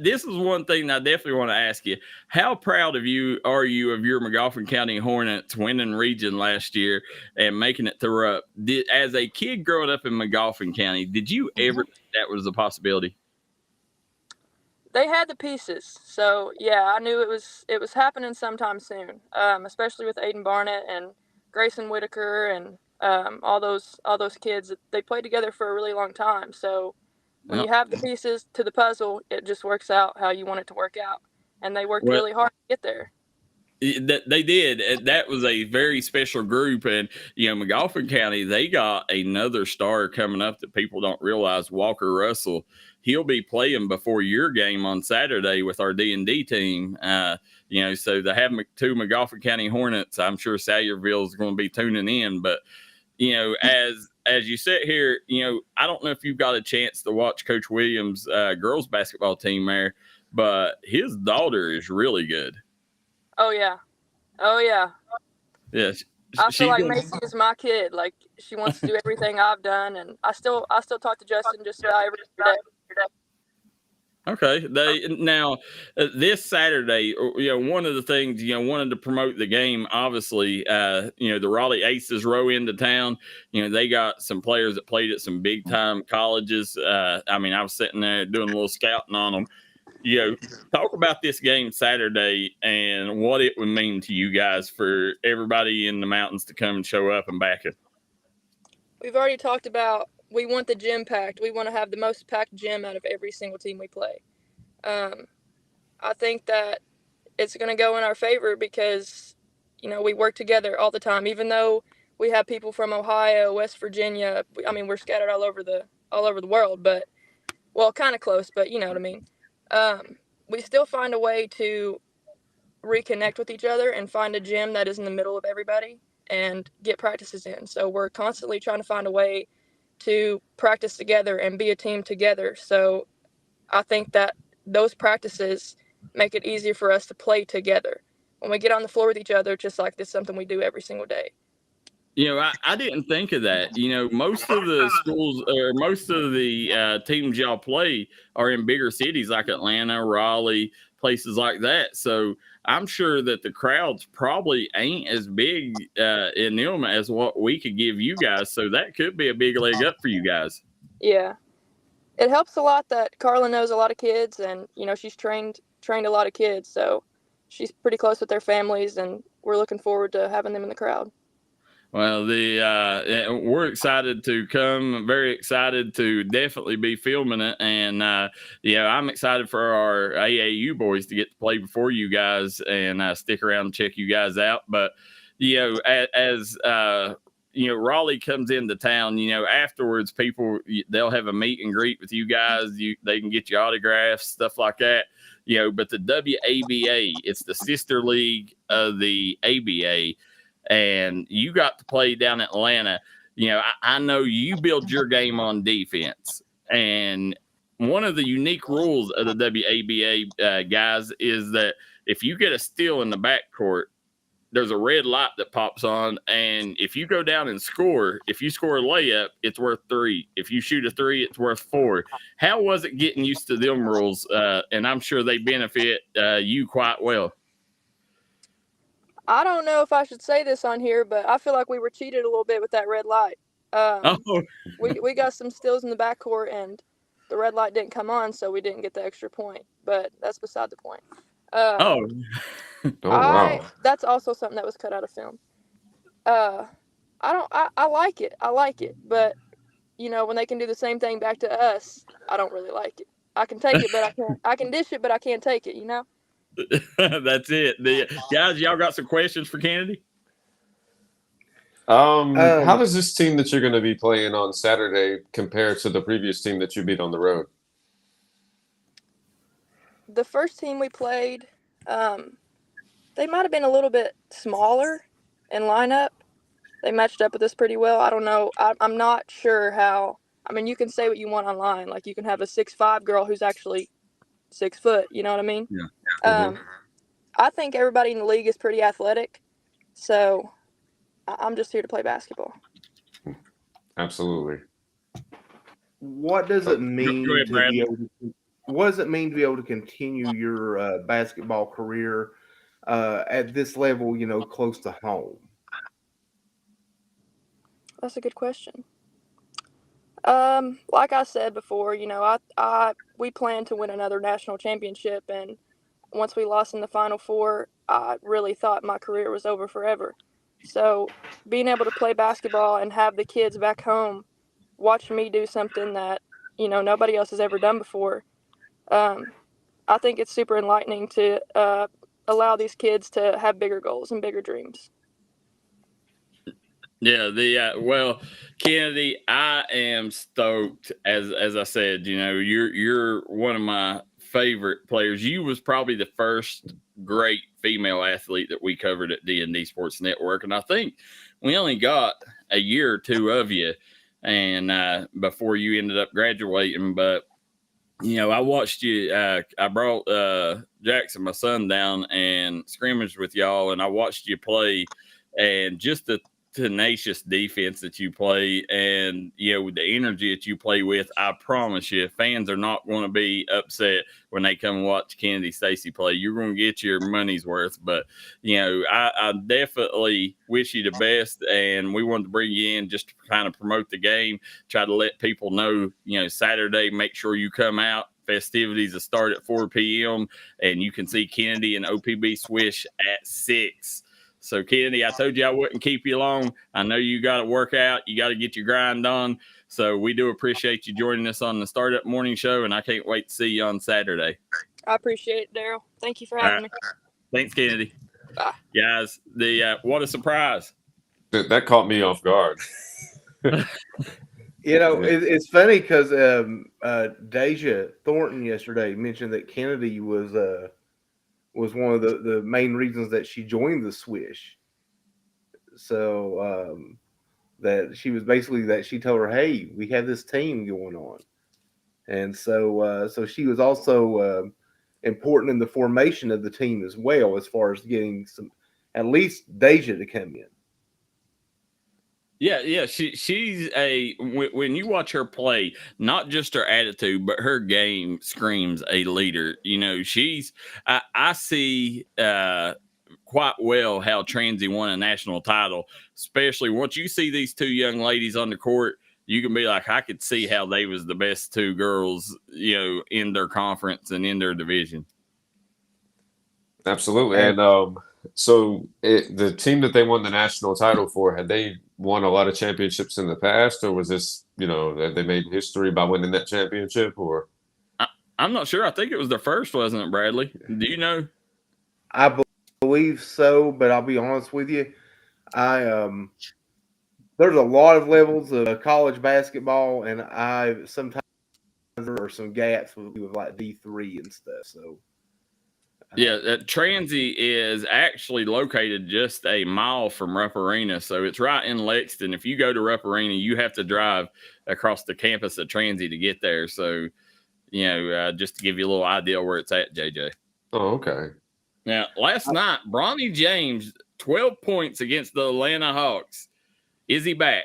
this is one thing I definitely want to ask you. How proud are you of your McGoffin County Hornets winning region last year and making it to Rupp? As a kid growing up in McGoffin County, did you ever think that was a possibility? They had the pieces, so yeah, I knew it was happening sometime soon. Especially with Aiden Barnett and Grayson Whitaker and all those kids. They played together for a really long time, so. When you have the pieces to the puzzle, it just works out how you want it to work out. And they worked really hard to get there. They did. That was a very special group. And, McGoffin County, they got another star coming up that people don't realize, Walker Russell. He'll be playing before your game on Saturday with our D&D team. So to have 2 McGoffin County Hornets, I'm sure Salyerville is going to be tuning in. But, as as you sit here, I don't know if you've got a chance to watch Coach Williams' girls basketball team there, but his daughter is really good. Oh yeah. Yeah, I feel like Macy is my kid. Like, she wants to do everything I've done, and I still talk to Justin just about every day. Okay. This Saturday, one of the things, wanted to promote the game, obviously, the Raleigh Aces row into town. They got some players that played at some big time colleges. I was sitting there doing a little scouting on them. Talk about this game Saturday and what it would mean to you guys for everybody in the mountains to come and show up and back it. We've already talked about, we want the gym packed. We want to have the most packed gym out of every single team we play. I think that it's going to go in our favor because, we work together all the time. Even though we have people from Ohio, West Virginia, we're scattered all over the world, but, well, kind of close, but you know what I mean. We still find a way to reconnect with each other and find a gym that is in the middle of everybody and get practices in. So we're constantly trying to find a way to practice together and be a team together. So I think that those practices make it easier for us to play together. When we get on the floor with each other, just like this is something we do every single day. I didn't think of that. Most of the schools or most of the teams y'all play are in bigger cities like Atlanta, Raleigh, places like that. So I'm sure that the crowds probably ain't as big in them as what we could give you guys. So that could be a big leg up for you guys. Yeah. It helps a lot that Carla knows a lot of kids and, she's trained a lot of kids. So she's pretty close with their families and we're looking forward to having them in the crowd. Well, we're excited to come. Very excited to definitely be filming it, and I'm excited for our AAU boys to get to play before you guys and stick around and check you guys out. But as Raleigh comes into town, afterwards, they'll have a meet and greet with you guys. They can get you autographs, stuff like that. But the WABA, it's the sister league of the ABA. And you got to play down in Atlanta. I know you build your game on defense. And one of the unique rules of the WABA guys is that if you get a steal in the backcourt, there's a red light that pops on. And if you go down and score, if you score a layup, it's worth 3. If you shoot a 3, it's worth 4. How was it getting used to them rules? And I'm sure they benefit you quite well. I don't know if I should say this on here, but I feel like we were cheated a little bit with that red light. We got some steals in the backcourt, and the red light didn't come on, so we didn't get the extra point. But that's beside the point. Wow. That's also something that was cut out of film. I like it. I like it. But, when they can do the same thing back to us, I don't really like it. I can take it, but I can't. I can dish it, but I can't take it, That's it. Guys, y'all got some questions for Kennedy? How does this team that you're going to be playing on Saturday compare to the previous team that you beat on the road? The first team we played, they might have been a little bit smaller in lineup. They matched up with us pretty well. I don't know. I'm not sure how. You can say what you want online. Like, you can have a 6'5" girl who's actually 6 foot. You know what I mean? Yeah. I think everybody in the league is pretty athletic. So I'm just here to play basketball. Absolutely. What does it mean Go ahead, to be able to? What does it mean to be able to continue your basketball career at this level? Close to home. That's a good question. Like I said before, we plan to win another national championship, and once we lost in the Final Four, I really thought my career was over forever. So being able to play basketball and have the kids back home watch me do something that, nobody else has ever done before, I think it's super enlightening to allow these kids to have bigger goals and bigger dreams. Yeah, well, Kennedy, I am stoked. As I said, you're one of my favorite players. You was probably the first great female athlete that we covered at D&D Sports Network, and I think we only got a year or two of you. and before you ended up graduating. But I watched you. I brought Jackson, my son, down and scrimmaged with y'all, and I watched you play, and just the tenacious defense that you play, and with the energy that you play with. I promise you, fans are not going to be upset when they come watch Kennedy Stacy play. You're going to get your money's worth. But I definitely wish you the best, and we wanted to bring you in just to kind of promote the game, try to let people know. Saturday, make sure you come out. Festivities will start at 4 p.m. and you can see Kennedy and OPB Swish at 6. So, Kennedy, I told you I wouldn't keep you long. I know you got to work out. You got to get your grind on. So we do appreciate you joining us on the Startup Morning Show, and I can't wait to see you on Saturday. I appreciate it, Darryl. Thank you for having me. Thanks, Kennedy. Bye. Guys, what a surprise. That caught me off guard. It's funny because Deja Thornton yesterday mentioned that Kennedy was one of the main reasons that she joined the Swish. So that she was basically that she told her, hey, we have this team going on. And so she was also important in the formation of the team as well, as far as getting at least Deja to come in. Yeah. She's when you watch her play, not just her attitude, but her game screams a leader. I see quite well how Transy won a national title, especially once you see these two young ladies on the court. You can be like, I could see how they was the best two girls, in their conference and in their division. Absolutely. And so the team that they won the national title for, had they won a lot of championships in the past, or was this, that they made history by winning that championship? Or I'm not sure. I think it was their first, wasn't it, Bradley? Do you know? I believe so, but I'll be honest with you. There's a lot of levels of college basketball, and sometimes there are some gaps with like D3 and stuff. So yeah, Transy is actually located just a mile from Rupp Arena, so it's right in Lexington. If you go to Rupp Arena, you have to drive across the campus of Transy to get there. So, just to give you a little idea where it's at, JJ. Oh, okay. Now, last night, Bronny James, 12 points against the Atlanta Hawks. Is he back?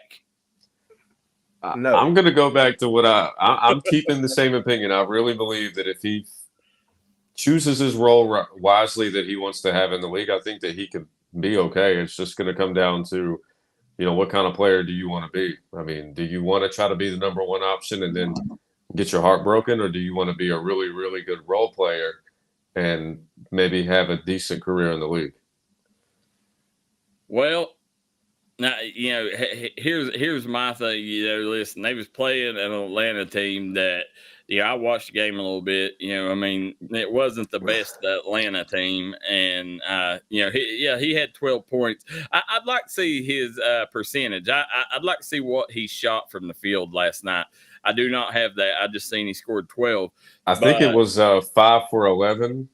No. I'm going to go back to what I'm keeping the same opinion. I really believe that if he chooses his role wisely that he wants to have in the league, I think that he could be okay. It's just going to come down to, what kind of player do you want to be? I mean, do you want to try to be the number one option and then get your heart broken, or do you want to be a really, really good role player and maybe have a decent career in the league? Well, now, here's my thing. Listen, they was playing an Atlanta team that, I watched the game a little bit. It wasn't the best Atlanta team, and he had 12 points. I'd like to see his percentage. I'd like to see what he shot from the field last night. I do not have that. I just seen he scored 12. I think it was 5 for 11.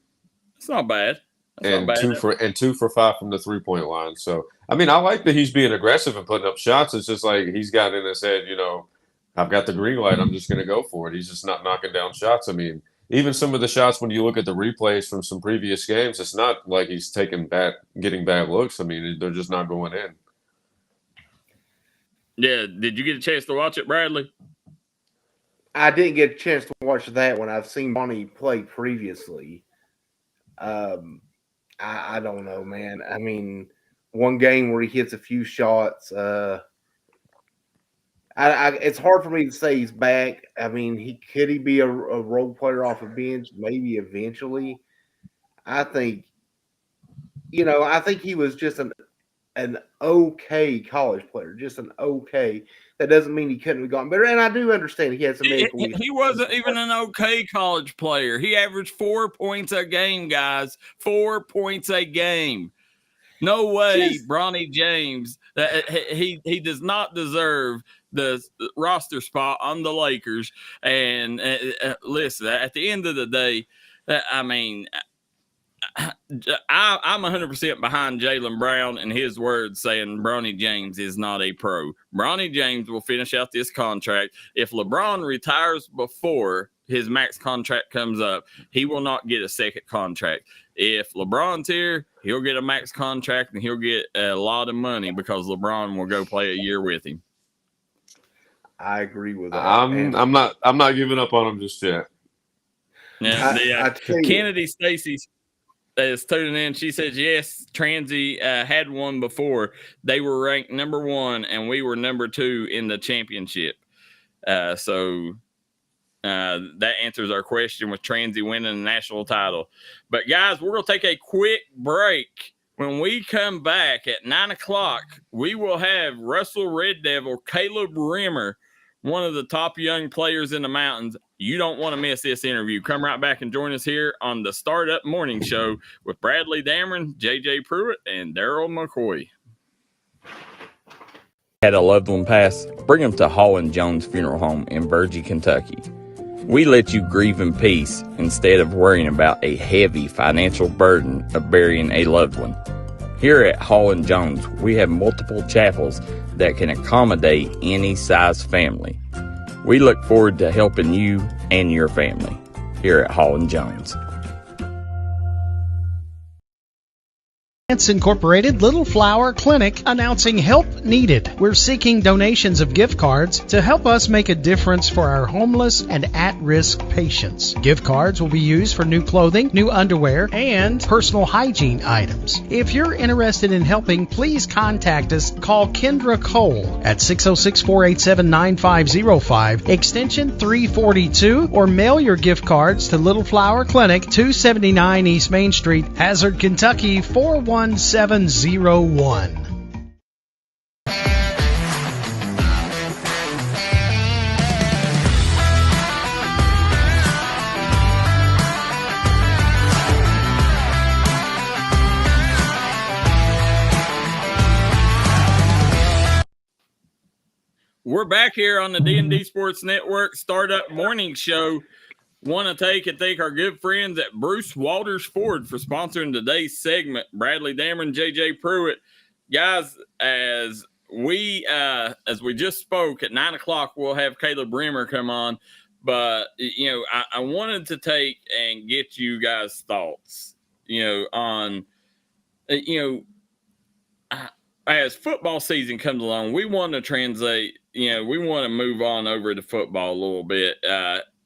It's not bad. And 2 for 5 from the 3-point line. So, I like that he's being aggressive and putting up shots. It's just like he's got in his head, I've got the green light. I'm just going to go for it. He's just not knocking down shots. Even some of the shots, when you look at the replays from some previous games, it's not like he's getting bad looks. They're just not going in. Yeah. Did you get a chance to watch it, Bradley? I didn't get a chance to watch that one. I've seen Bonnie play previously. I don't know, man. One game where he hits a few shots. It's hard for me to say he's back. Could he be a role player off a bench? Maybe eventually. I think he was just an okay college player, just an okay. That doesn't mean he couldn't have gotten better. And I do understand he had some medical issues. He wasn't even an okay college player. He averaged 4 points a game, guys. 4 points a game. No way, Bronny James. He does not deserve the roster spot on the Lakers. And listen, at the end of the day, I'm 100% behind Jaylen Brown and his words saying Bronny James is not a pro. Bronny James will finish out this contract. If LeBron retires before his max contract comes up, he will not get a second contract. If LeBron's here, he'll get a max contract and he'll get a lot of money because LeBron will go play a year with him. I agree with that. I'm not giving up on him just yet. Yeah, Kennedy Stacy is tuning in. She says, yes, Transy had one before. They were ranked number 1, and we were number 2 in the championship. So that answers our question with Transy winning the national title. But, guys, we're going to take a quick break. When we come back at 9 o'clock, we will have Russell Red Devil, Caleb Rimmer, one of the top young players in the mountains. You don't want to miss this interview. Come right back and join us here on the Startup Morning Show with Bradley Dameron, JJ Pruitt, and Darryl McCoy. Had a loved one pass? Bring them to Hall & Jones Funeral Home in Virgie, Kentucky. We let you grieve in peace instead of worrying about a heavy financial burden of burying a loved one. Here at Hall & Jones, we have multiple chapels that can accommodate any size family. We look forward to helping you and your family here at Hall & Jones. Incorporated Little Flower Clinic announcing help needed. We're seeking donations of gift cards to help us make a difference for our homeless and at-risk patients. Gift cards will be used for new clothing, new underwear, and personal hygiene items. If you're interested in helping, please contact us. Call Kendra Cole at 606-487-9505, extension 342, or mail your gift cards to Little Flower Clinic, 279 East Main Street, Hazard, Kentucky, 41701. We're back here on the D&D Sports Network Startup Morning Show. Want to thank our good friends at Bruce Walters Ford for sponsoring today's segment. Bradley Dameron, JJ Pruitt. Guys, as we just spoke, at 9 o'clock, we'll have Caleb Rimmer come on. But, I wanted to take and get you guys' thoughts, on, as football season comes along, we want to translate, we want to move on over to football a little bit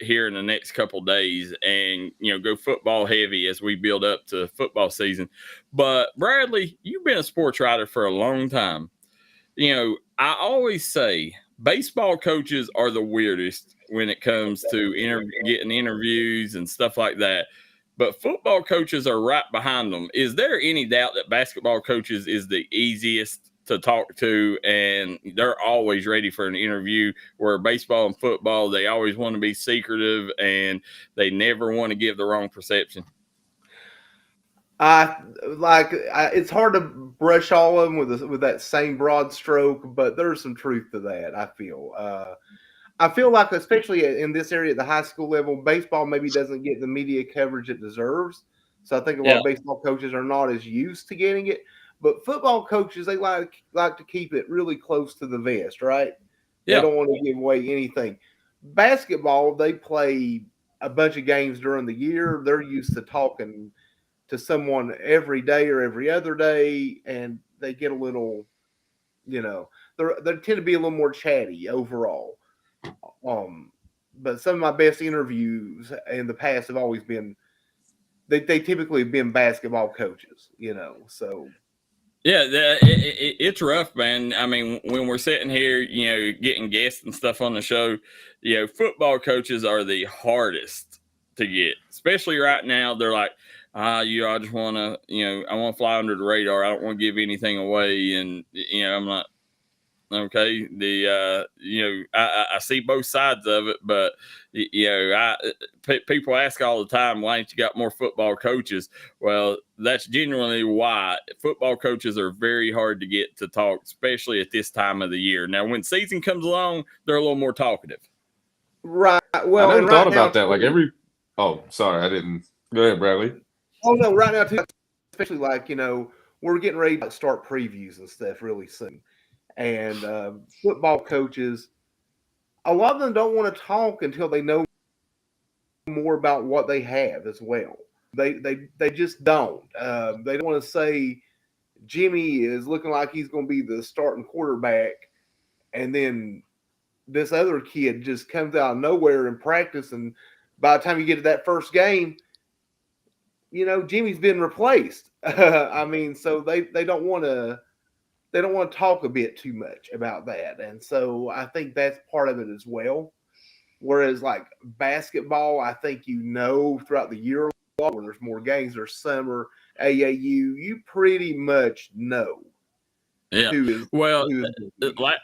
here in the next couple days and, go football heavy as we build up to football season. But Bradley, you've been a sports writer for a long time. I always say baseball coaches are the weirdest when it comes to getting interviews and stuff like that. But football coaches are right behind them. Is there any doubt that basketball coaches is the easiest to talk to, and they're always ready for an interview, where baseball and football, they always want to be secretive and they never want to give the wrong perception? It's hard to brush all of them with that same broad stroke, but there's some truth to that. I feel like, especially in this area at the high school level, baseball maybe doesn't get the media coverage it deserves. So I think a lot of baseball coaches are not as used to getting it. But football coaches, they like to keep it really close to the vest, right? Yeah. They don't want to give away anything. Basketball, they play a bunch of games during the year. They're used to talking to someone every day or every other day, and they get a little, they tend to be a little more chatty overall. But some of my best interviews in the past have always been, they typically have been basketball coaches, so. Yeah, it's rough, man. I mean, when we're sitting here, getting guests and stuff on the show, football coaches are the hardest to get, especially right now. They're like, I just want to, I want to fly under the radar. I don't want to give anything away. And, I'm like, okay, I see both sides of it, but people ask all the time, why ain't you got more football coaches? Well, that's genuinely why. Football coaches are very hard to get to talk, especially at this time of the year. Now, when season comes along, they're a little more talkative. Right. Well, I never thought about that. Oh, sorry, I didn't. Go ahead, Bradley. Oh no, right now too, especially like we're getting ready to start previews and stuff really soon, and football coaches, a lot of them don't want to talk until they know more about what they have as well. They just don't. They don't want to say Jimmy is looking like he's going to be the starting quarterback, and then this other kid just comes out of nowhere in practice, and by the time you get to that first game, Jimmy's been replaced. I mean, so they don't want to talk a bit too much about that, and so I think that's part of it as well. Whereas like basketball, I think throughout the year when there's more games, there's summer, AAU, you pretty much know. Yeah.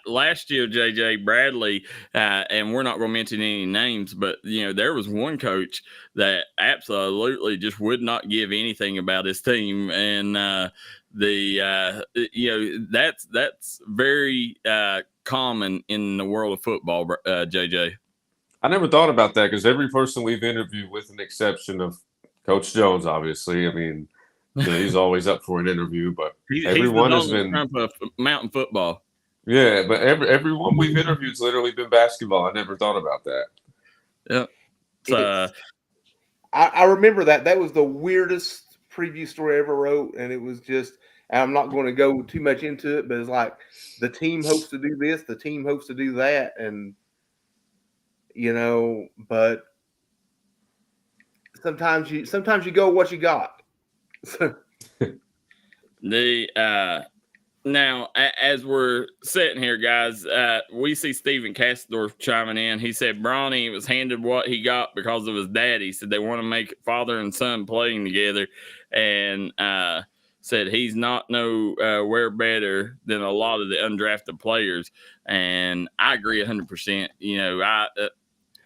Last year, JJ Bradley, and we're not going to mention any names, but there was one coach that absolutely just would not give anything about his team, and that's very common in the world of football, JJ. I never thought about that because every person we've interviewed, with an exception of Coach Jones, obviously, I mean, he's always up for an interview, but everyone has been Trump of mountain football. Yeah, but everyone we've interviewed has literally been basketball. I never thought about that. Yeah. I remember that was the weirdest preview story I ever wrote, and it was just, I'm not going to go too much into it, but it's like the team hopes to do this, the team hopes to do that, and but sometimes you go what you got. Now, as we're sitting here, guys, we see Steven Kastendorf chiming in. He said Bronny was handed what he got because of his dad. He said they want to make father and son playing together, and said he's not where better than a lot of the undrafted players. And I agree 100%.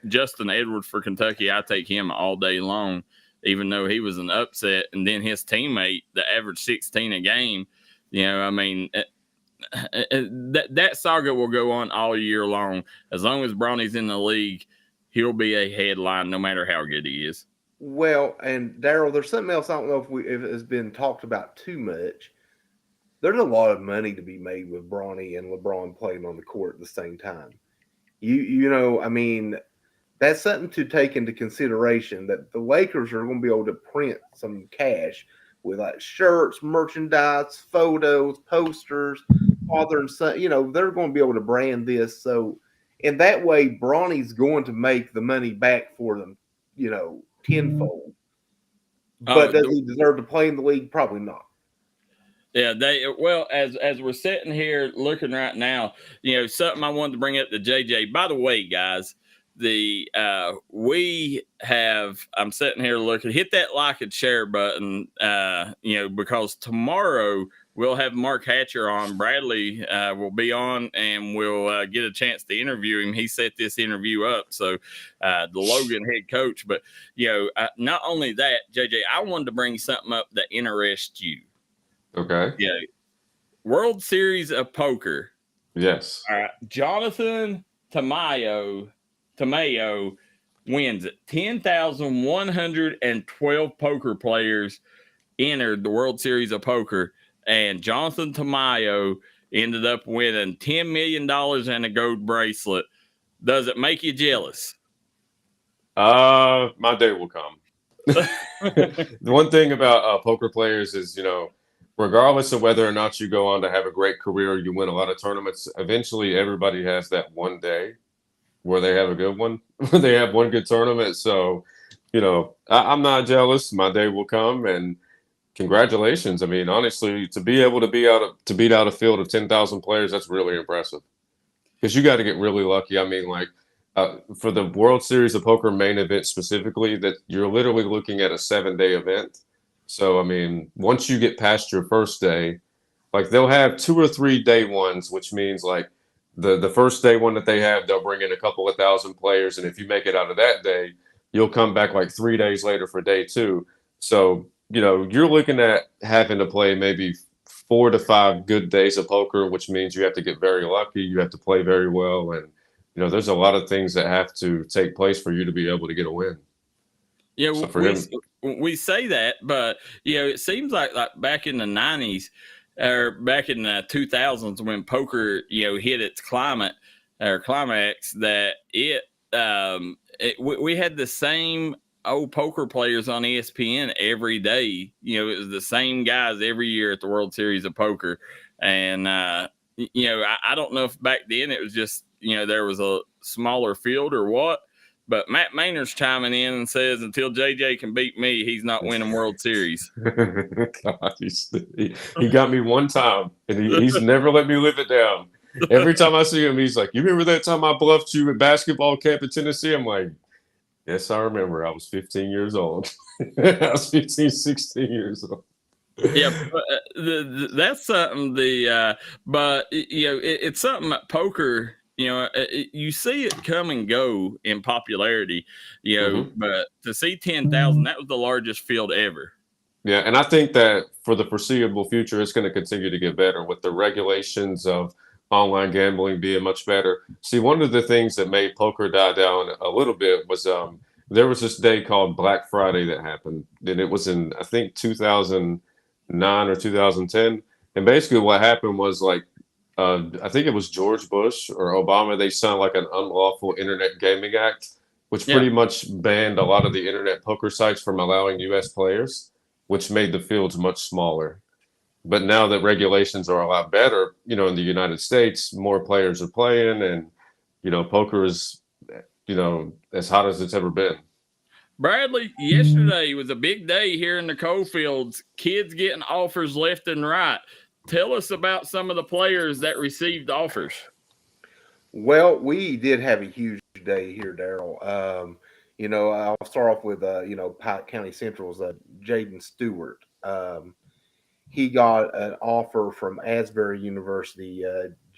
Justin Edwards for Kentucky, I take him all day long, even though he was an upset. And then his teammate, the average 16 a game, that saga will go on all year long. As long as Bronny's in the league, he'll be a headline no matter how good he is. Well, and Darryl, there's something else I don't know if it has been talked about too much. There's a lot of money to be made with Bronny and LeBron playing on the court at the same time. That's something to take into consideration, that the Lakers are going to be able to print some cash with like shirts, merchandise, photos, posters, father and son. They're going to be able to brand this. So in that way, Bronny's going to make the money back for them, tenfold. But does he deserve to play in the league? Probably not. Yeah, as we're sitting here looking right now, something I wanted to bring up to JJ. By the way, guys, I'm sitting here looking, hit that like and share button, because tomorrow we'll have Mark Hatcher on. Bradley will be on, and we'll get a chance to interview him. He set this interview up, so the Logan head coach. But not only that, JJ, I wanted to bring something up that interests you. Okay. Yeah. World Series of Poker. Yes. All right. Jonathan Tamayo wins it. 10,112 poker players entered the World Series of Poker, and Jonathan Tamayo ended up winning $10 million and a gold bracelet. Does it make you jealous? My day will come. The one thing about poker players is, regardless of whether or not you go on to have a great career, you win a lot of tournaments, eventually everybody has that one day where they have a good one, they have one good tournament. So, I'm not jealous. My day will come, and congratulations. I mean, honestly, to be able to beat out a field of 10,000 players, that's really impressive, because you got to get really lucky. I mean, for the World Series of Poker main event specifically, that you're literally looking at a 7-day event. So, I mean, once you get past your first day, they'll have 2 or 3 day ones, which means the first day one that they have, they'll bring in a couple of thousand players. And if you make it out of that day, you'll come back 3 days later for day 2. So, you're looking at having to play maybe 4 to 5 good days of poker, which means you have to get very lucky. You have to play very well. And, there's a lot of things that have to take place for you to be able to get a win. Yeah, So for him, we say that, but it seems like back in the 90s or back in the 2000s when poker hit its climax, that we had the same old poker players on ESPN every day. It was the same guys every year at the World Series of Poker, and I don't know if back then it was just there was a smaller field or what. But Matt Maynard's chiming in and says, until JJ can beat me, he's not winning World Series. God, he got me one time, and he's never let me live it down. Every time I see him, he's like, "You remember that time I bluffed you at basketball camp in Tennessee?" I'm like, "Yes, I remember. I was 15 years old. I was 15, 16 years old." Yeah, but, that's something. But it's something that poker. You see it come and go in popularity. But to see 10,000, that was the largest field ever. Yeah, and I think that for the foreseeable future, it's going to continue to get better with the regulations of online gambling being much better. See, one of the things that made poker die down a little bit was there was this day called Black Friday that happened. And it was in, I think, 2009 or 2010. And basically what happened was I think it was George Bush or Obama. They signed like an unlawful internet gaming act, which pretty much banned a lot of the internet poker sites from allowing U.S. players, which made the fields much smaller. But now that regulations are a lot better, in the United States, more players are playing, and poker is, as hot as it's ever been. Bradley, yesterday was a big day here in the Coalfields. Kids getting offers left and right. Tell us about some of the players that received offers. Well, we did have a huge day here, Darryl. I'll start off with Pike County Central's Jaden Stewart. He got an offer from Asbury University.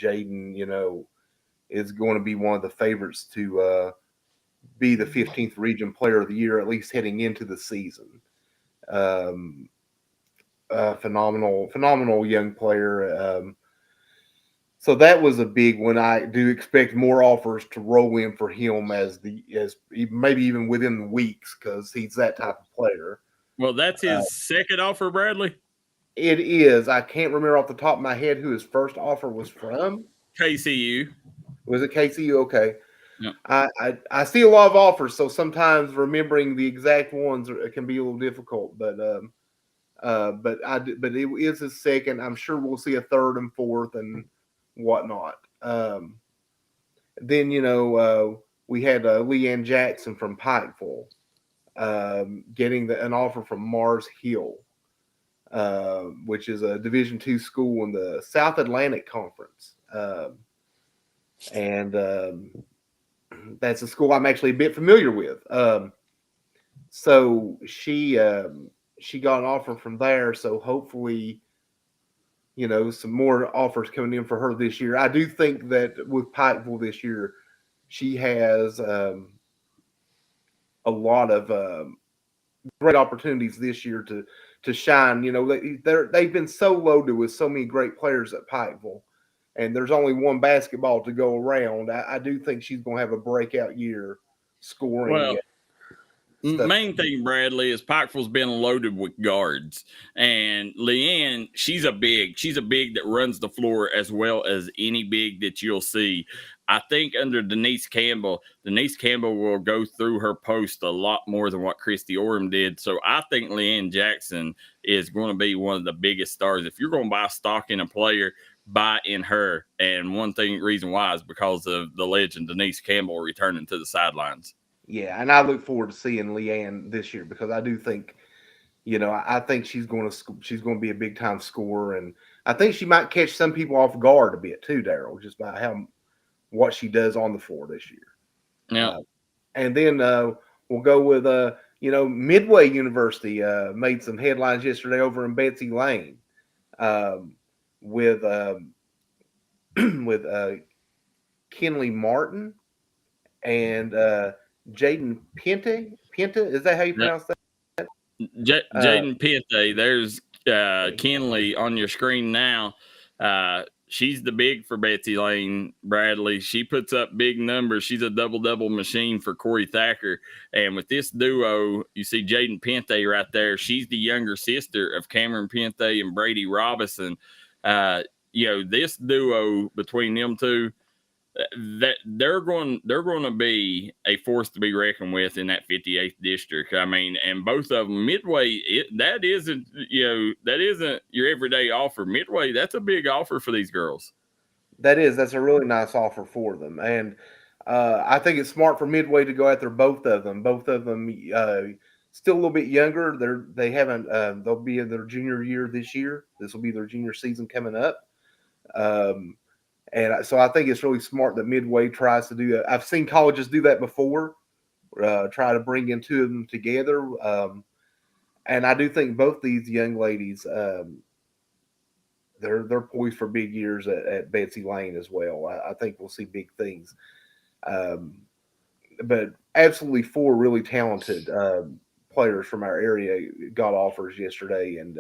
Jaden, is going to be one of the favorites to be the 15th Region Player of the Year, at least heading into the season. Phenomenal young player. So that was a big one. I do expect more offers to roll in for him as maybe even within the weeks, because he's that type of player. Well, that's his second offer, Bradley. It is. I can't remember off the top of my head who his first offer was from. KCU. Was it KCU? Okay. Yeah. I see a lot of offers, so sometimes remembering the exact ones can be a little difficult. But it is his second. I'm sure we'll see a third and fourth and whatnot. Then we had Leanne Jackson from Pikeville getting an offer from Mars Hill, which is a Division II school in the South Atlantic Conference, and that's a school I'm actually a bit familiar with. So she got an offer from there. So hopefully, some more offers coming in for her this year. I do think that with Pikeville this year, she has a lot of great opportunities this year to shine. They've been so loaded with so many great players at Pikeville, and there's only one basketball to go around. I do think she's going to have a breakout year scoring. Well, main thing, Bradley, is Pikeville's been loaded with guards, and Leanne, she's a big that runs the floor as well as any big that you'll see. I think under Denise Campbell will go through her post a lot more than what Christy Orem did. So I think Leanne Jackson is going to be one of the biggest stars. If you're going to buy stock in a player, buy in her. And reason why is because of the legend Denise Campbell returning to the sidelines. Yeah, and I look forward to seeing Leanne this year, because I do think, I think she's going to be a big time scorer, and I think she might catch some people off guard a bit too, Darryl, just by what she does on the floor this year. Yeah, and then we'll go with Midway University made some headlines yesterday over in Betsy Lane with Kenley Martin and Jaden Pente. Is that how you pronounce that? Jaden Pente. There's Kenley on your screen now. she's the big for Betsy Lane, Bradley. She puts up big numbers. She's a double machine for Corey Thacker. And with this duo, you see Jaden Pente right there. She's the younger sister of Cameron Pente and Brady Robinson. This duo between them two, that they're going to be a force to be reckoned with in that 58th district. I mean, and both of them, Midway, that isn't your everyday offer. Midway, that's a big offer for these girls. That's a really nice offer for them, and I think it's smart for Midway to go after both of them. Both of them still a little bit younger. They haven't. They'll be in their junior year this year. This will be their junior season coming up. And so I think it's really smart that Midway tries to do that. I've seen colleges do that before, try to bring in two of them together. And I do think both these young ladies, they're poised for big years at Betsy Lane as well. I think we'll see big things. But absolutely 4 really talented players from our area got offers yesterday, and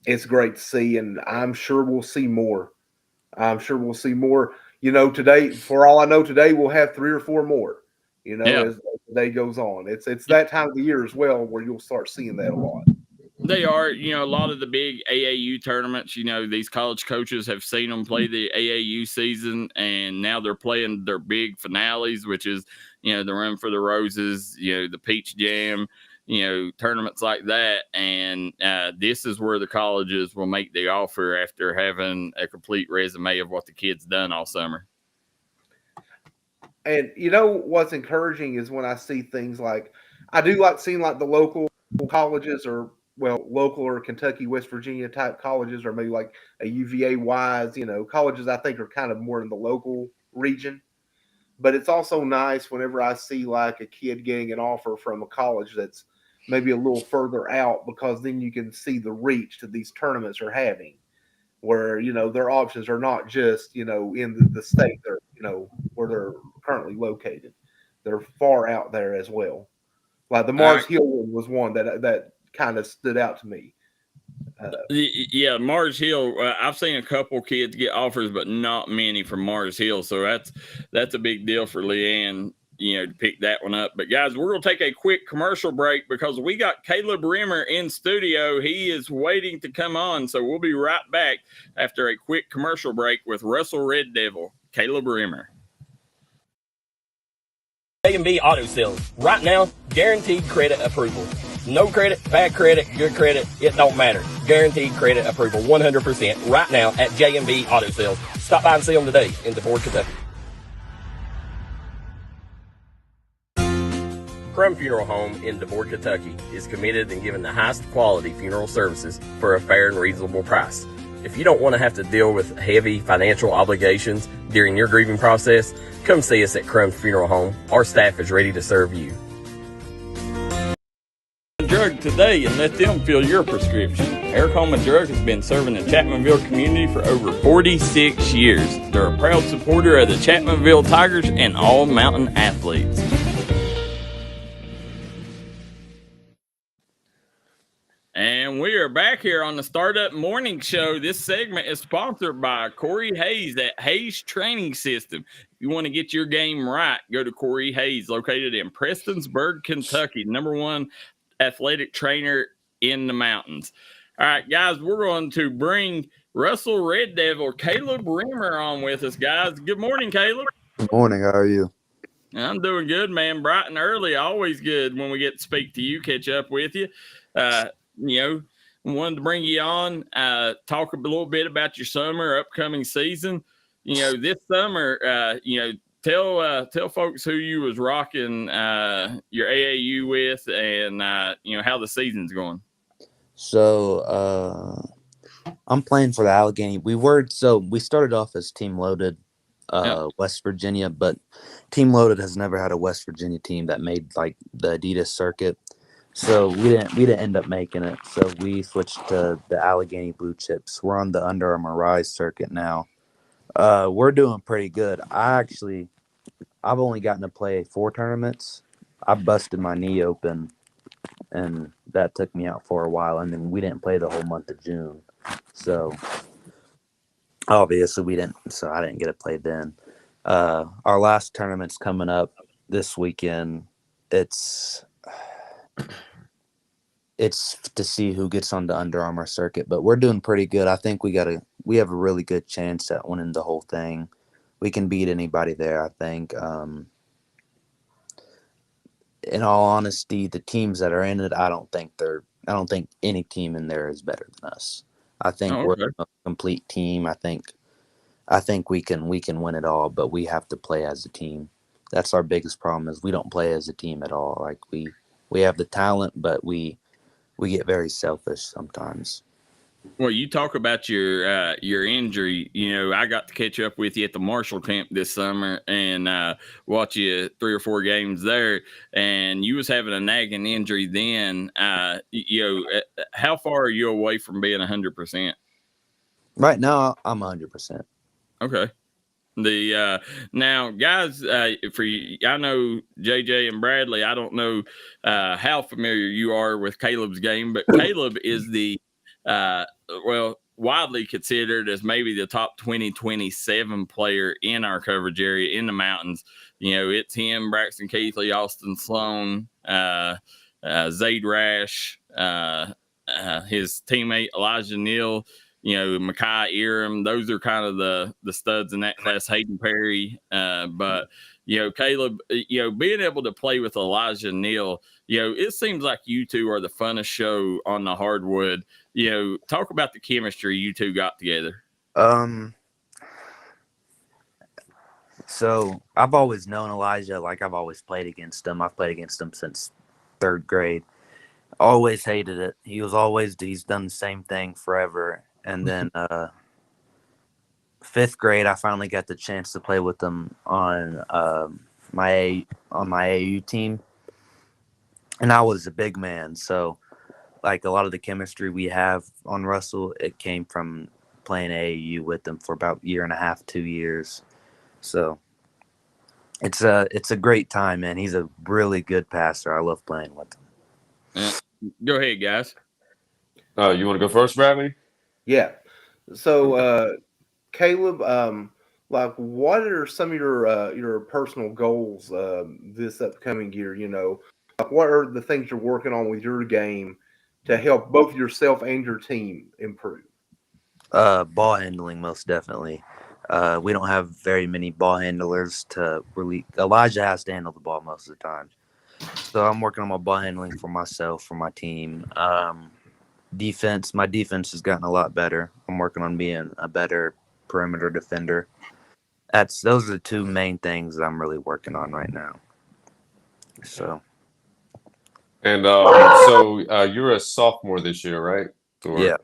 it's great to see. And I'm sure we'll see more. Today, for all I know, today we'll have 3 or 4 more, as the day goes on. It's that time of the year as well where you'll start seeing that a lot. They are, a lot of the big AAU tournaments, these college coaches have seen them play the AAU season, and now they're playing their big finales, which is, the Run for the Roses, the Peach Jam, tournaments like that. And this is where the colleges will make the offer after having a complete resume of what the kid's done all summer. And what's encouraging is when I see things like, I do like seeing like the local colleges local or Kentucky, West Virginia type colleges, or maybe like a UVA Wise, colleges I think are kind of more in the local region. But it's also nice whenever I see like a kid getting an offer from a college that's maybe a little further out, because then you can see the reach that these tournaments are having, where, their options are not just, in the state they're, where they're currently located. They're far out there as well. Like the Mars Hill one was one that kind of stood out to me. Mars Hill. I've seen a couple kids get offers, but not many from Mars Hill. So that's a big deal for Leanne, to pick that one up. But guys, we're going to take a quick commercial break because we got Caleb Rimmer in studio. He is waiting to come on. So we'll be right back after a quick commercial break with Russell Red Devil, Caleb Rimmer. D&D Auto Sales. Right now, guaranteed credit approval. No credit, bad credit, good credit, it don't matter. Guaranteed credit approval 100% right now at J&B Auto Sales. Stop by and see them today in DeFord, Kentucky. Crum Funeral Home in DeFord, Kentucky is committed in giving the highest quality funeral services for a fair and reasonable price. If you don't want to have to deal with heavy financial obligations during your grieving process, come see us at Crum Funeral Home. Our staff is ready to serve you. Drug today and let them fill your prescription. Aracoma Drug has been serving the Chapmanville community for over 46 years. They're a proud supporter of the Chapmanville Tigers and all mountain athletes. And we are back here on the Startup Morning Show. This segment is sponsored by Corey Hayes at Hayes Training System. If you want to get your game right, go to Corey Hayes, located in Prestonsburg, Kentucky, #1 athletic trainer in the mountains. All right, guys, we're going to bring Russell Red Devil, Caleb Rimmer on with us, guys. Good morning, Caleb. Good morning. How are you? I'm doing good, man. Bright and early, always good when we get to speak to you, catch up with you. Wanted to bring you on, talk a little bit about your summer, upcoming season. This summer, tell folks who you was rocking your AAU with, and how the season's going. So I'm playing for the Allegheny. We started off as Team Loaded, West Virginia, but Team Loaded has never had a West Virginia team that made like the Adidas circuit. So we didn't end up making it. So we switched to the Allegheny Blue Chips. We're on the Under Armour Rise circuit now. We're doing pretty good. I've only gotten to play 4 tournaments. I busted my knee open, and that took me out for a while. And then we didn't play the whole month of June. So Obviously, we didn't, so I didn't get to play then. Our last tournament's coming up this weekend. It's to see who gets on the Under Armour circuit, but we're doing pretty good. I think we have a really good chance at winning the whole thing. We can beat anybody there, I think. In all honesty, the teams that are in it, I don't think any team in there is better than us. I think we're a complete team. I think we can win it all, but we have to play as a team. That's our biggest problem is we don't play as a team at all. Like we have the talent, but we get very selfish sometimes. Well, you talk about your injury. You know, I got to catch up with you at the Marshall camp this summer and watch you 3 or 4 games there. And you was having a nagging injury then. How far are you away from being 100%? Right now, I'm 100%. Okay. Now, guys, for you, I know JJ and Bradley. I don't know how familiar you are with Caleb's game, but Caleb is the widely considered as maybe the top 2027 player in our coverage area in the mountains. You know, it's him, Braxton Keithley, Austin Sloan, Zaid Rash, his teammate Elijah Neal, you know, McCoy, Eram. Those are kind of the studs in that class, Hayden Perry. But, you know, Caleb, you know, being able to play with Elijah Neal, you know, it seems like you two are the funnest show on the hardwood. You know, talk about the chemistry you two got together. So I've always known Elijah. Like, I've always played against him. I've played against him since 3rd grade. Always hated it. He's done the same thing forever. And then 5th grade, I finally got the chance to play with him on my AAU team. And I was a big man, so like a lot of the chemistry we have on Russell, it came from playing AAU with him for about 1.5 to 2 years. So it's a great time, man. He's a really good passer. I love playing with him. Yeah. Go ahead, guys. You want to go first, Bradley? Yeah. So, Caleb, like, what are some of your personal goals this upcoming year? You know, like, what are the things you're working on with your game to help both yourself and your team improve? Ball handling, most definitely. We don't have very many ball handlers to really. Elijah has to handle the ball most of the time, so I'm working on my ball handling for myself, for my team. Defense, my defense has gotten a lot better. I'm working on being a better perimeter defender. Those are the 2 main things that I'm really working on right now. So. And so you're a sophomore this year, right? Yeah.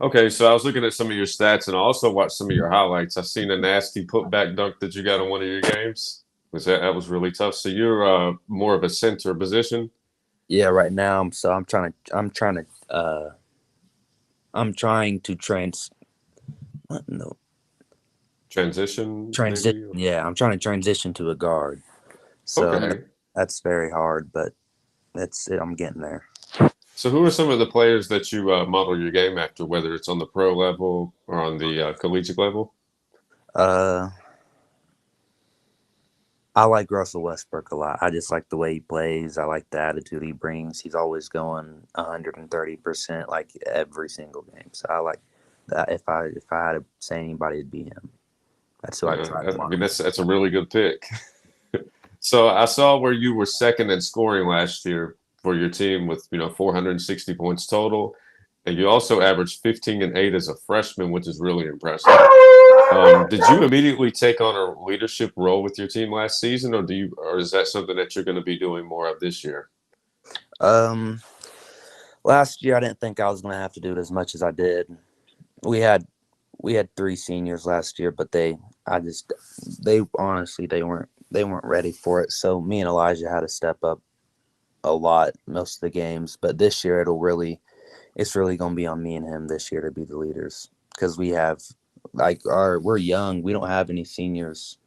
Okay, so I was looking at some of your stats and I also watched some of your highlights. I seen a nasty putback dunk that you got in one of your games. That was really tough. So you're more of a center position? Yeah, right now I'm trying to transition. Maybe? Yeah, I'm trying to transition to a guard. So that's very hard, but I'm getting there. So who are some of the players that you model your game after, whether it's on the pro level or on the collegiate level? I like Russell Westbrook a lot. I just like the way he plays. I like the attitude he brings. He's always going 130% like every single game. So I like that. If I had to say anybody, it'd be him. That's who I try to model. I mean, that's a really good pick. So I saw where you were 2nd in scoring last year for your team with 460 points total, and you also averaged 15 and 8 as a freshman, which is really impressive. Did you immediately take on a leadership role with your team last season, or is that something that you're going to be doing more of this year? Last year I didn't think I was going to have to do it as much as I did. We had 3 seniors last year, but they honestly weren't ready for it. So me and Elijah had to step up a lot most of the games. But this year it's really going to be on me and him this year to be the leaders, because we have we're young. We don't have any seniors.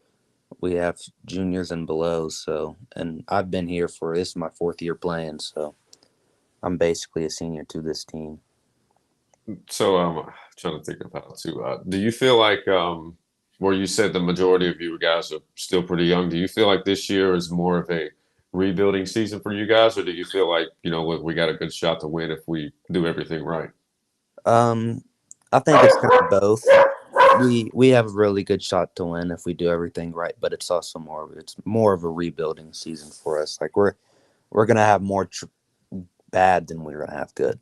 We have juniors and below. So, and I've been here this is my 4th year playing. So I'm basically a senior to this team. So trying to think of how to. Do you feel like where you said the majority of you guys are still pretty young? Do you feel like this year is more of a rebuilding season for you guys, or do you feel like look, we got a good shot to win if we do everything right? I think it's kind of both. We have a really good shot to win if we do everything right, but it's also more of a rebuilding season for us. Like we're gonna have more bad than we're gonna have good.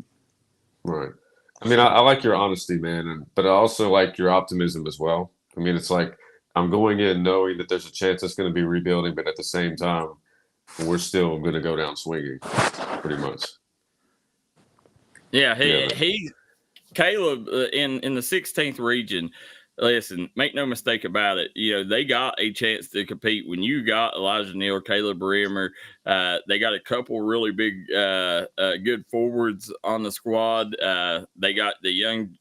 Right. I mean, I like your honesty, man, but I also like your optimism as well. I mean, it's like I'm going in knowing that there's a chance it's going to be rebuilding, but at the same time, we're still going to go down swinging, pretty much. Yeah, he Caleb in the 16th region. Listen, make no mistake about it. They got a chance to compete when you got Elijah Neal, Caleb Bremer. They got a couple really big, good forwards on the squad. They got the young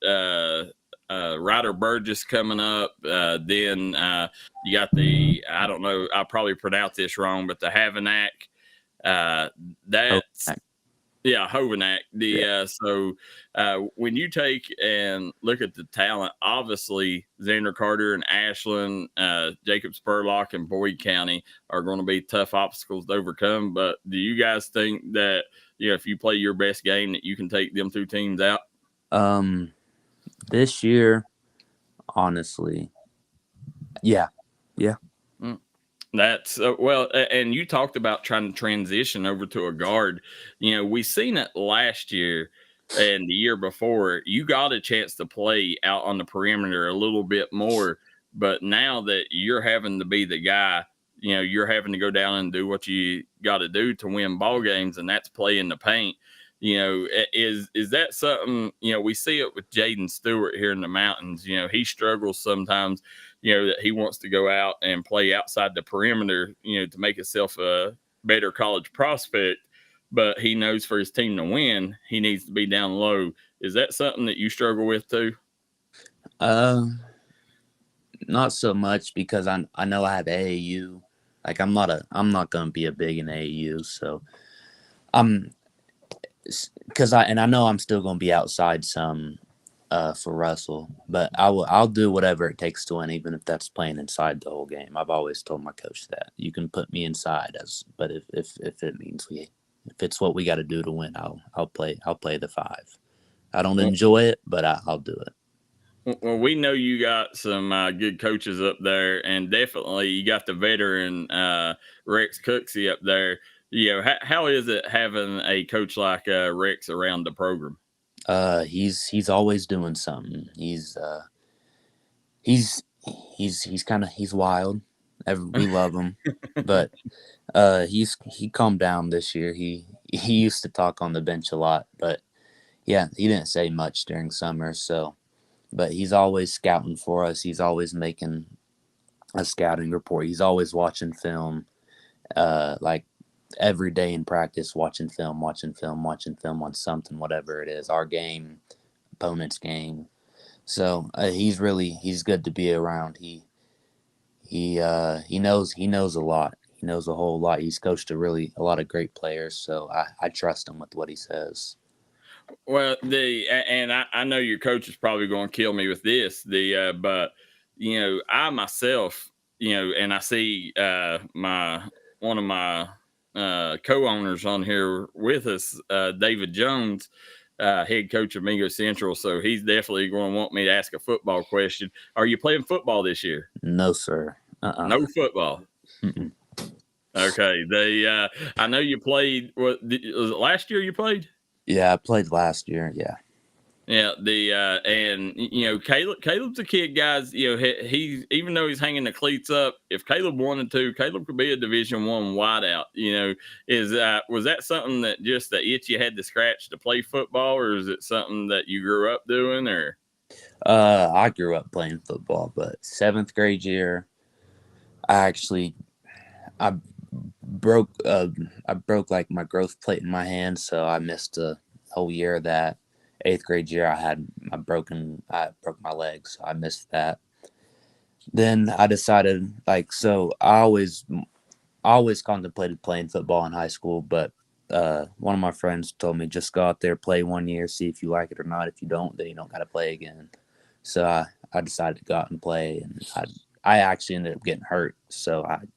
Ryder Burgess coming up. Then you got I don't know, I probably pronounced this wrong, but the Havanac. That's. Yeah, Hovanak. So when you take and look at the talent, obviously Xander Carter and Ashland, Jacob Spurlock and Boyd County are going to be tough obstacles to overcome. But do you guys think that if you play your best game, that you can take them two teams out? This year, honestly, yeah. That's well, and you talked about trying to transition over to a guard. We seen it last year and the year before. You got a chance to play out on the perimeter a little bit more, but now that you're having to be the guy, you're having to go down and do what you got to do to win ball games, and that's play in the paint. Is that something? We see it with Jaden Stewart here in the mountains. He struggles sometimes. That he wants to go out and play outside the perimeter, to make himself a better college prospect. But he knows for his team to win, he needs to be down low. Is that something that you struggle with too? Not so much, because I know I have AAU. Like I'm not gonna be a big in AAU, so I know I'm still gonna be outside some. For Russell, but I'll do whatever it takes to win, even if that's playing inside the whole game. I've always told my coach that you can put me inside, but if it means if it's what we got to do to win, I'll play the 5. I don't enjoy it, but I'll do it. Well, we know you got some good coaches up there, and definitely you got the veteran Rex Cooksey up there. How is it having a coach like Rex around the program? He's always doing something. He's wild. We love him, but he calmed down this year. He used to talk on the bench a lot, but yeah, he didn't say much during summer. So, but he's always scouting for us. He's always making a scouting report. He's always watching film, like every day in practice, watching film on something, whatever it is, our game, opponent's game. So he's good to be around. He knows a lot. He knows a whole lot. He's coached a lot of great players, so I trust him with what he says. Well, I know your coach is probably going to kill me with this. But I myself, and I see one of my co-owners on here with us, David Jones, head coach of Mingo Central. So he's definitely going to want me to ask a football question. Are you playing football this year? No, sir. No football. Mm-mm. Okay. I know you played. Was it last year you played? Yeah, I played last year. Yeah. Yeah, and Caleb's a kid, guys. He's even though he's hanging the cleats up, if Caleb wanted to, Caleb could be a Division I wideout. Was that something that just the itch you had to scratch to play football, or is it something that you grew up doing? Or I grew up playing football, but 7th grade year, I broke like my growth plate in my hand, so I missed a whole year of that. 8th grade year, I broke my leg, so I missed that. Then I decided, I always contemplated playing football in high school, but one of my friends told me just go out there, play 1 year, see if you like it or not. If you don't, then you don't got to play again. So I decided to go out and play, and I actually ended up getting hurt. So I'm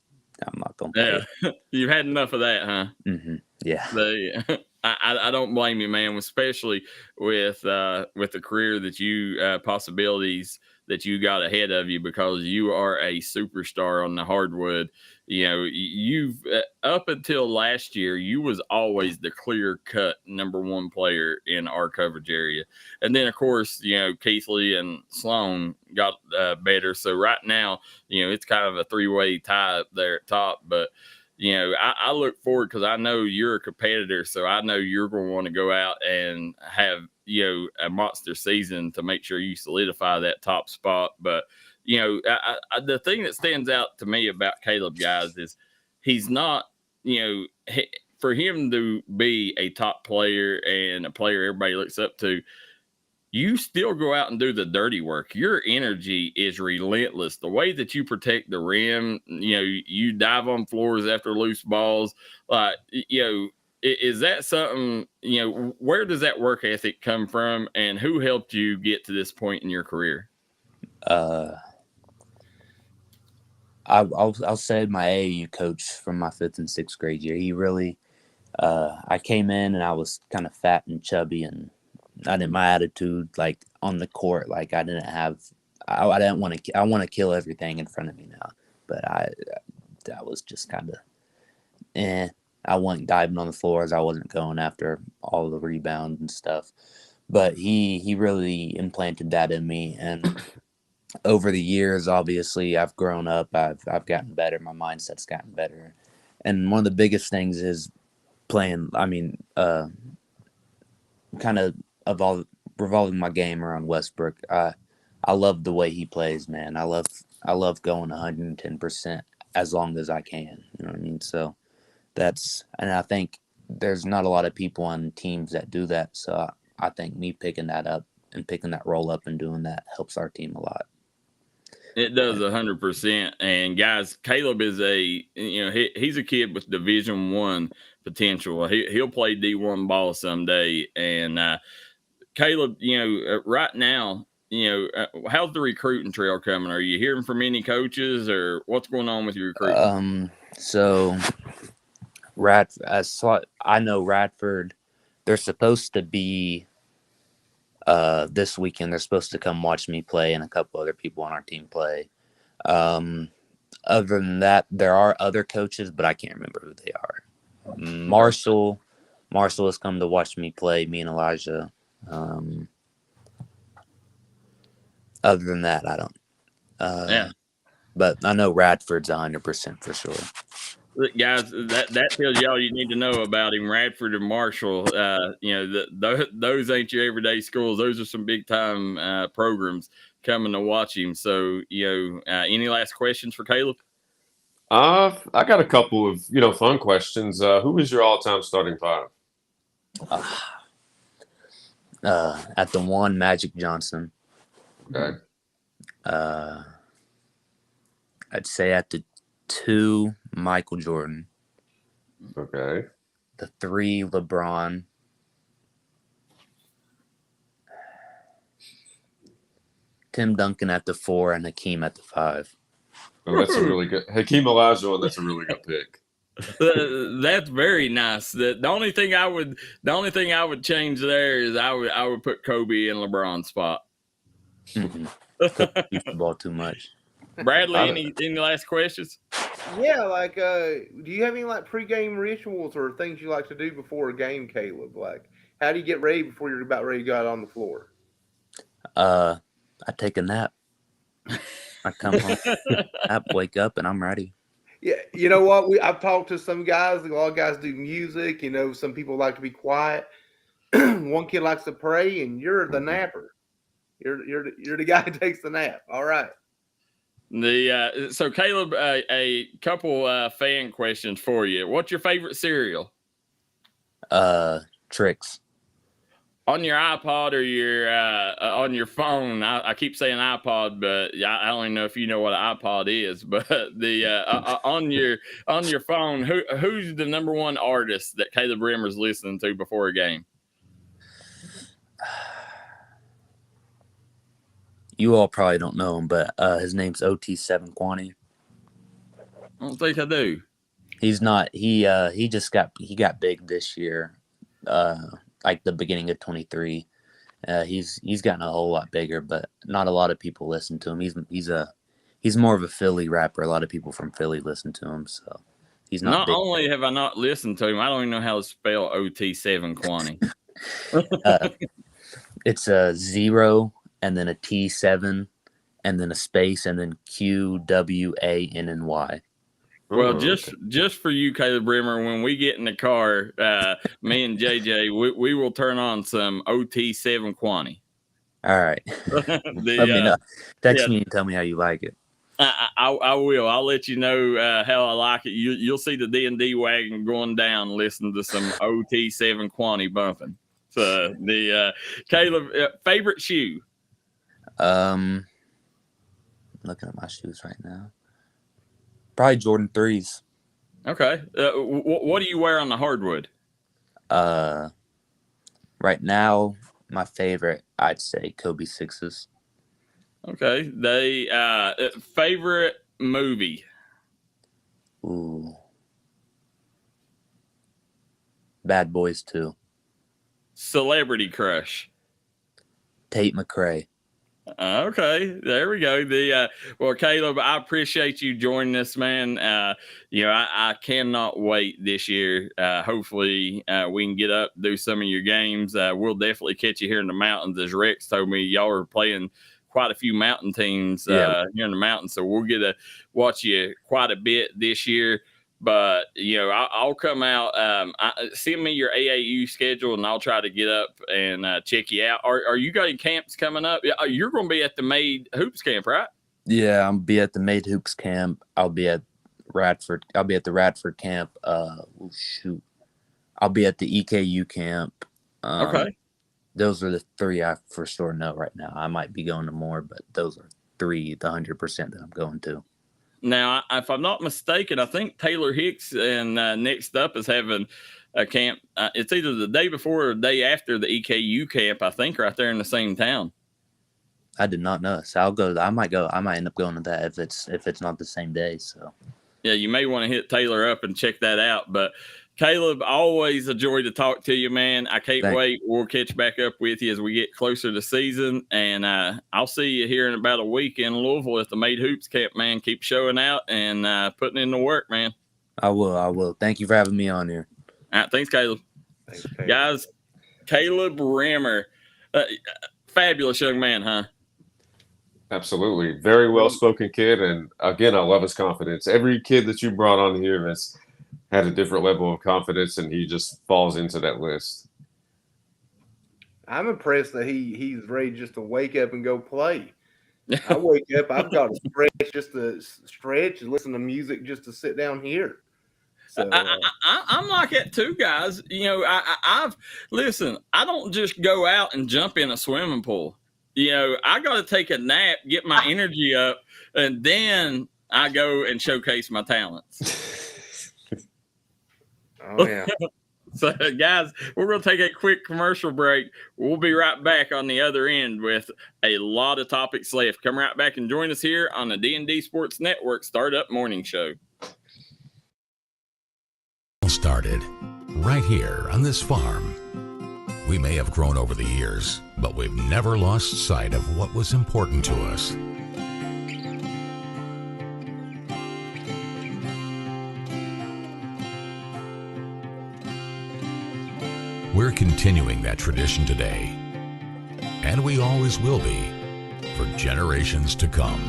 not going to play. Yeah, you've had enough of that, huh? Mm-hmm. Yeah. I don't blame you, man, especially with the career that you possibilities that you got ahead of you, because you are a superstar on the hardwood. You know, you've up until last year, you was always the clear cut number one player in our coverage area. And then, of course, you know, Keithley and Sloan got better. So right now, you know, it's kind of a three-way tie up there at top. But you know, I look forward because I know you're a competitor, so I know you're going to want to go out and have, you know, a monster season to make sure you solidify that top spot. But, you know, the thing that stands out to me about Caleb, guys, is he's not, you know, for him to be a top player and a player everybody looks up to, you still go out and do the dirty work. Your energy is relentless. The way that you protect the rim, you know, you dive on floors after loose balls. You know, is that something, you know, where does that work ethic come from, and who helped you get to this point in your career? I'll say my AAU coach from my 5th and 6th grade year. He really, I came in and I was kind of fat and chubby, and my attitude, like on the court, like I didn't want to kill everything in front of me now, but that was just kind of, I wasn't diving on the floors. I wasn't going after all the rebounds and stuff, but he really implanted that in me. And over the years, obviously I've grown up, I've gotten better. My mindset's gotten better. And one of the biggest things is playing, kind of revolving my game around Westbrook. I love the way he plays, man. I love going 110% as long as I can. You know what I mean? So and I think there's not a lot of people on teams that do that. So I think me picking that up and picking that role up and doing that helps our team a lot. It does 100%. And guys, Caleb is he's a kid with Division I potential. He'll play D1 ball someday. And Caleb, you know, right now, you know, how's the recruiting trail coming? Are you hearing from any coaches, or what's going on with your recruiting? So I know Radford, they're supposed to be this weekend. They're supposed to come watch me play and a couple other people on our team play. Other than that, there are other coaches, but I can't remember who they are. Marshall has come to watch me play, me and Elijah. Other than that, I don't. But I know Radford's 100% for sure. Look, guys, that tells you all you need to know about him. Radford and Marshall, you know, those ain't your everyday schools. Those are some big time programs coming to watch him. So, you know, any last questions for Caleb? I got a couple of, you know, fun questions. Who is your all-time starting five? At the 1, Magic Johnson. Okay. I'd say at the 2, Michael Jordan. Okay. The 3, LeBron. Tim Duncan at the 4 and Hakeem at the 5. Oh, that's a really good Hakeem Olajuwon. That's a really good pick. That's very nice. The only thing I would change there is I would put Kobe in LeBron's spot. Mm-hmm. Use the ball too much. Bradley, any last questions? Yeah, like, do you have any like pregame rituals or things you like to do before a game, Caleb? Like, how do you get ready before you're about ready to go out on the floor? I take a nap. I come home, wake up, and I'm ready. Yeah, you know what? I've talked to some guys. A lot of guys do music. You know, some people like to be quiet. One kid likes to pray, and you're the napper. You're the guy who takes the nap. All right. So Caleb, a couple fan questions for you. What's your favorite cereal? Trix. on your iPod or your on your phone. I keep saying iPod, but I don't even know if you know what an iPod is. But the on your phone, who's the number one artist that Caleb Rimmer's listening to before a game? You all probably don't know him, but his name's OT7 Quantity. I don't think I do. He's not. He got big this year, like the beginning of 23. He's gotten a whole lot bigger, but not a lot of people listen to him. He's more of a Philly rapper. A lot of people from Philly listen to him, so he's not. Not only have I not listened to him, I don't even know how to spell OT7 Quantity. It's a 0 and then a T7 and then a space and then QWANNY. Well, just for you, Caleb Rimmer, when we get in the car, me and JJ, we will turn on some OT7 Quantity. All right. Let me know. Text me and tell me how you like it. I will. I'll let you know how I like it. You'll see the D&D wagon going down, listening to some OT7 Quantity bumping. So the Caleb, favorite shoe? Looking at my shoes right now. Probably Jordan 3s. Okay. What do you wear on the hardwood? Right now, my favorite, I'd say Kobe 6s. Okay. They favorite movie? Ooh. Bad Boys 2. Celebrity crush? Tate McRae. Okay, there we go. Well, Caleb, I appreciate you joining us, man. I cannot wait this year. Hopefully, we can get up, do some of your games. We'll definitely catch you here in the mountains. As Rex told me, y'all are playing quite a few mountain teams here in the mountains, so we'll get to watch you quite a bit this year. But, I'll come out. Send me your AAU schedule, and I'll try to get up and check you out. Are you got any camps coming up? You're going to be at the Made Hoops camp, right? Yeah, I'll be at the Made Hoops camp. I'll be at Radford. I'll be at the Radford camp. I'll be at the EKU camp. Okay. Those are the 3 I for sure know right now. I might be going to more, but those are 3, the 100% that I'm going to. Now, if I'm not mistaken, I think Taylor Hicks and Next Up is having a camp. It's either the day before or the day after the EKU camp, I think, right there in the same town. I did not know. So I'll go. I might end up going to that if it's not the same day. So yeah, you may want to hit Taylor up and check that out. But Caleb, always a joy to talk to you, man. I can't wait. We'll catch back up with you as we get closer to season. And I'll see you here in about a week in Louisville at the Made Hoops camp, man. Keep showing out and putting in the work, man. I will. Thank you for having me on here. All right. Thanks, Caleb. Guys, Caleb Rimmer. Fabulous young man, huh? Absolutely. Very well-spoken kid. And, again, I love his confidence. Every kid that you brought on here has had a different level of confidence, and he just falls into that list. I'm impressed that he's ready just to wake up and go play. I wake up, I've got to stretch and listen to music just to sit down here. So I'm like that too, guys. Listen, I don't just go out and jump in a swimming pool. I got to take a nap, get my energy up, and then I go and showcase my talents. Oh, yeah. So, guys, we're going to take a quick commercial break. We'll be right back on the other end with a lot of topics left. Come right back and join us here on the D&D Sports Network Startup Morning Show. Started right here on this farm. We may have grown over the years, but we've never lost sight of what was important to us. We're continuing that tradition today, and we always will be for generations to come.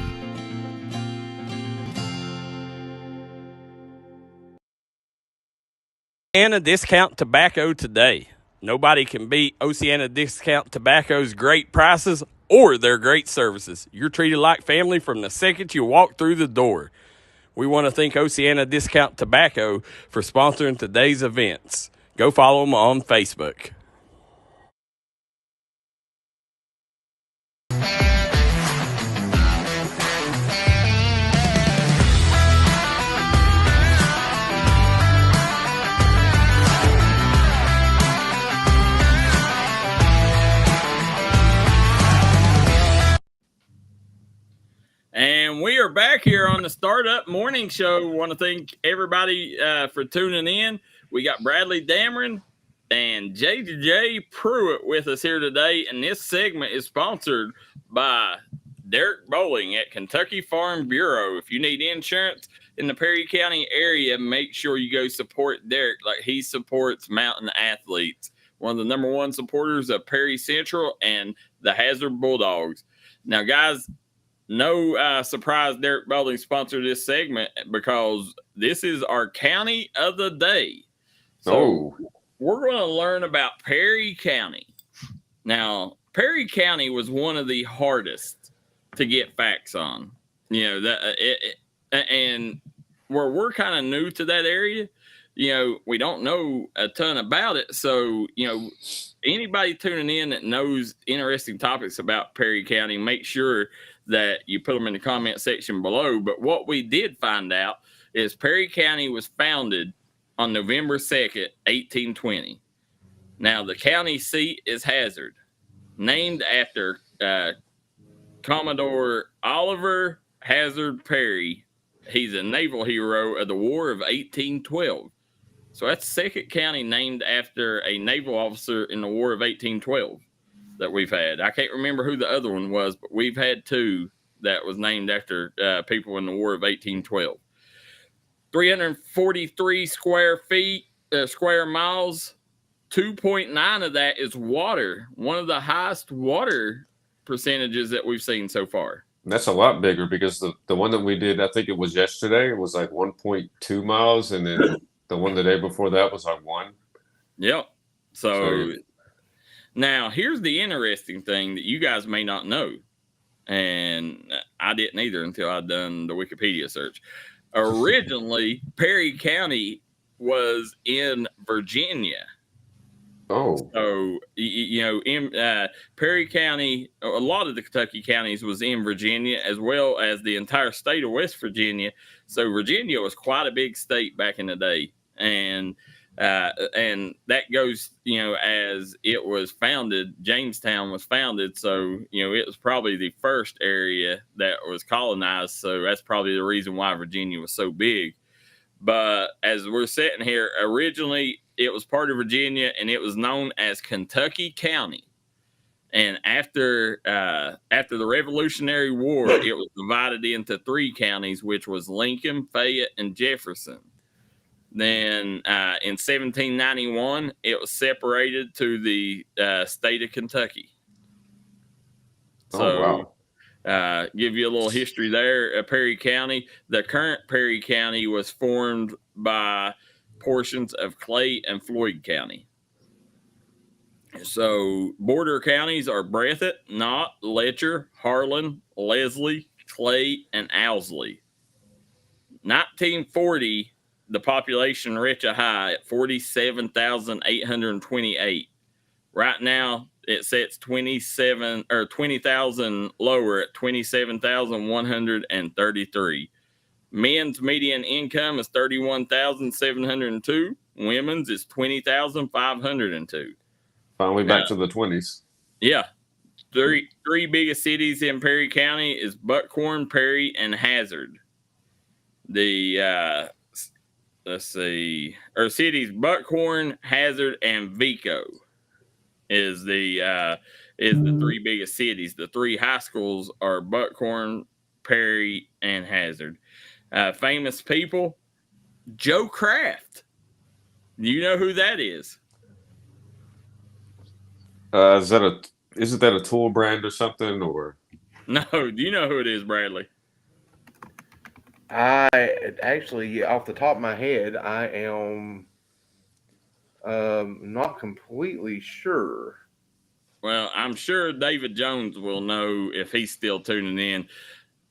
Oceana Discount Tobacco today. Nobody can beat Oceana Discount Tobacco's great prices or their great services. You're treated like family from the second you walk through the door. We want to thank Oceana Discount Tobacco for sponsoring today's events. Go follow them on Facebook. are back here on the Startup Morning Show. Want to thank everybody for tuning in. We got Bradley Dameron and J.J. Pruitt with us here today, and this segment is sponsored by Derek Bowling at Kentucky Farm Bureau. If you need insurance in the Perry County area, make sure you go support Derek like he supports mountain athletes. One of the number one supporters of Perry Central and the Hazard Bulldogs. Now, guys, no surprise Derek Bowling sponsored this segment because this is our county of the day. So we're going to learn about Perry County. Now, Perry County was one of the hardest to get facts on. You know, and where we're kind of new to that area, you know, we don't know a ton about it. So, you know, anybody tuning in that knows interesting topics about Perry County, make sure that you put them in the comment section below. But what we did find out is Perry County was founded on November 2nd, 1820. Now, the county seat is Hazard, named after Commodore Oliver Hazard Perry. He's a naval hero of the War of 1812. So that's the second county named after a naval officer in the War of 1812 that we've had. I can't remember who the other one was, but we've had two that was named after people in the War of 1812. 343 square miles. 2.9 of that is water. One of the highest water percentages that we've seen so far. That's a lot bigger because the one that we did, I think it was yesterday, it was like 1.2 miles, and then the one the day before that was like 1. Yep. So now here's the interesting thing that you guys may not know, and I didn't either until I'd done the Wikipedia search. Originally, Perry County was in Virginia. Oh. So, you know, in Perry County, a lot of the Kentucky counties was in Virginia, as well as the entire state of West Virginia. So Virginia was quite a big state back in the day. And that goes, you know, as it was founded, Jamestown was founded. So, you know, it was probably the first area that was colonized. So that's probably the reason why Virginia was so big. But as we're sitting here, originally it was part of Virginia and it was known as Kentucky County. And after the Revolutionary War, it was divided into 3 counties, which was Lincoln, Fayette, and Jefferson. Then in 1791, it was separated to the state of Kentucky. So, give you a little history there. Perry County, the current Perry County was formed by portions of Clay and Floyd County. So border counties are Breathitt, Knott, Letcher, Harlan, Leslie, Clay, and Owsley. 1940, the population reached a high at 47,828. Right now, it sets 20,000 lower at 27,133. Men's median income is 31,702. Women's is 20,502. Finally back to the 20s. Yeah. Three biggest cities in Perry County is Buckhorn, Perry, and Hazard. The cities Buckhorn, Hazard, and Vico is the 3 biggest cities. The 3 high schools are Buckhorn, Perry, and Hazard. Famous people, Joe Kraft. Do you know who that is? Isn't that a tool brand or something? Or no? Do you know who it is, Bradley? I actually, off the top of my head, I am not completely sure. Well, I'm sure David Jones will know if he's still tuning in.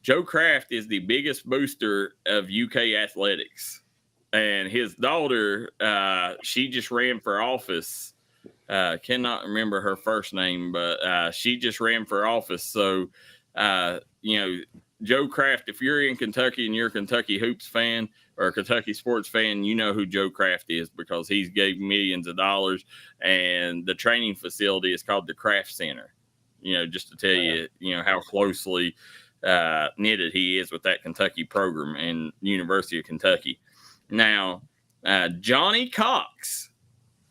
Joe Kraft is the biggest booster of UK athletics, and his daughter, she just ran for office. Cannot remember her first name, but she just ran for office. So, you know, Joe Kraft, if you're in Kentucky and you're a Kentucky Hoops fan or a Kentucky sports fan, you know who Joe Kraft is because he's gave millions of dollars, and the training facility is called the Kraft Center. You know, just to tell you, you know, how closely knitted he is with that Kentucky program and University of Kentucky. Now, Johnny Cox,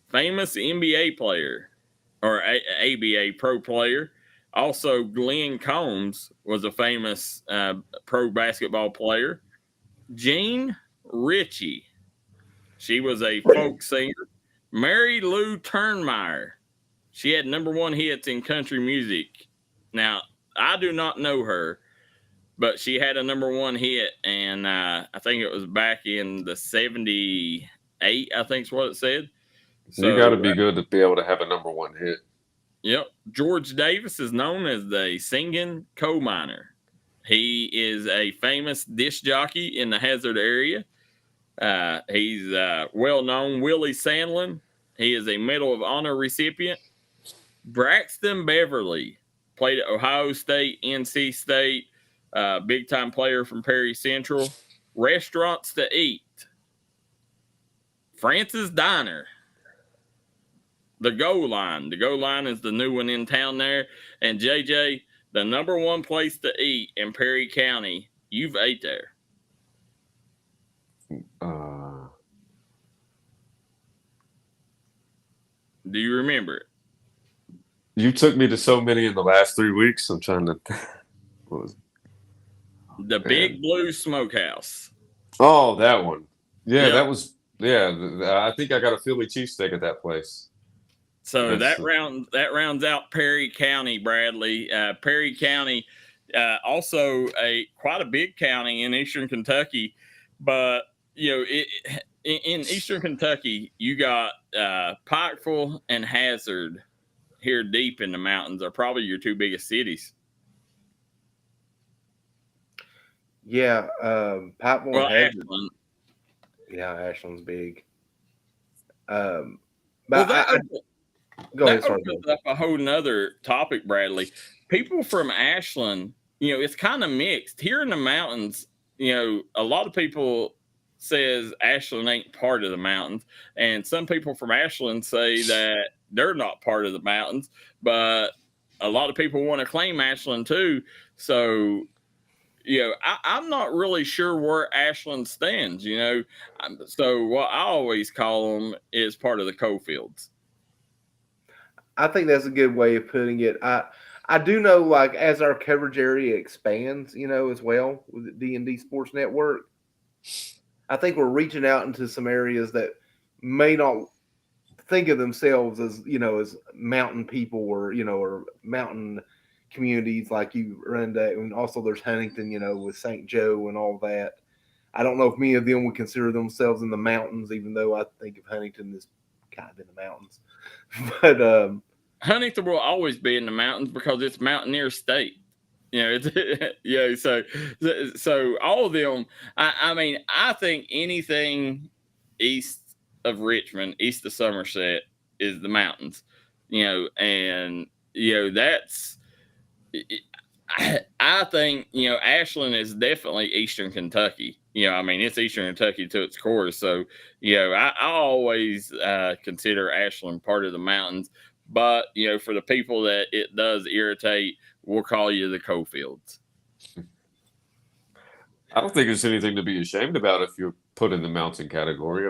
famous NBA player or ABA pro player. Also, Glenn Combs was a famous pro basketball player. Jean Ritchie, she was a folk singer. Mary Lou Turnmeyer, she had #1 hits in country music. Now, I do not know her, but she had a #1 hit, and I think it was back in the 78, I think is what it said. So, you got to be good to be able to have a #1 hit. Yep. George Davis is known as the singing coal miner. He is a famous disc jockey in the Hazard area. He's well known. Willie Sandlin, he is a Medal of Honor recipient. Braxton Beverly played at Ohio State, NC State, big time player from Perry Central. Restaurants to eat: Francis Diner. The Goal Line. The Goal Line is the new one in town there. And JJ, the #1 place to eat in Perry County, you've ate there. Do you remember it? You took me to so many in the last 3 weeks. I'm trying to. What was it? The Big Blue Smokehouse. Oh, that one. Yeah, Yep. that was. Yeah, I think I got a Philly cheesesteak at that place. So that rounds out Perry County, Bradley. Perry County, also quite a big county in Eastern Kentucky, but in Eastern Kentucky, you got Pikeville and Hazard here deep in the mountains are probably your 2 biggest cities. Yeah, Pikeville and Hazard. Ashland. Yeah, Ashland's big. Go ahead. That opens up a whole nother topic, Bradley. People from Ashland, it's kind of mixed. Here in the mountains, a lot of people says Ashland ain't part of the mountains, and some people from Ashland say that they're not part of the mountains, but a lot of people want to claim Ashland too. So, I'm not really sure where Ashland stands, So what I always call them is part of the coal fields. I think that's a good way of putting it. I do know, like, as our coverage area expands, as well with the D&D Sports Network, I think we're reaching out into some areas that may not think of themselves as, as mountain people or mountain communities like you run that. And also there's Huntington, with St. Joe and all that. I don't know if many of them would consider themselves in the mountains, even though I think of Huntington as kind of in the mountains. But Huntington will always be in the mountains because it's Mountaineer State. So all of them. I think anything east of Richmond, east of Somerset, is the mountains. That's. I think Ashland is definitely Eastern Kentucky. It's Eastern Kentucky to its core. So I always consider Ashland part of the mountains. But, for the people that it does irritate, we'll call you the coal fields. I don't think there's anything to be ashamed about if you're put in the mountain category.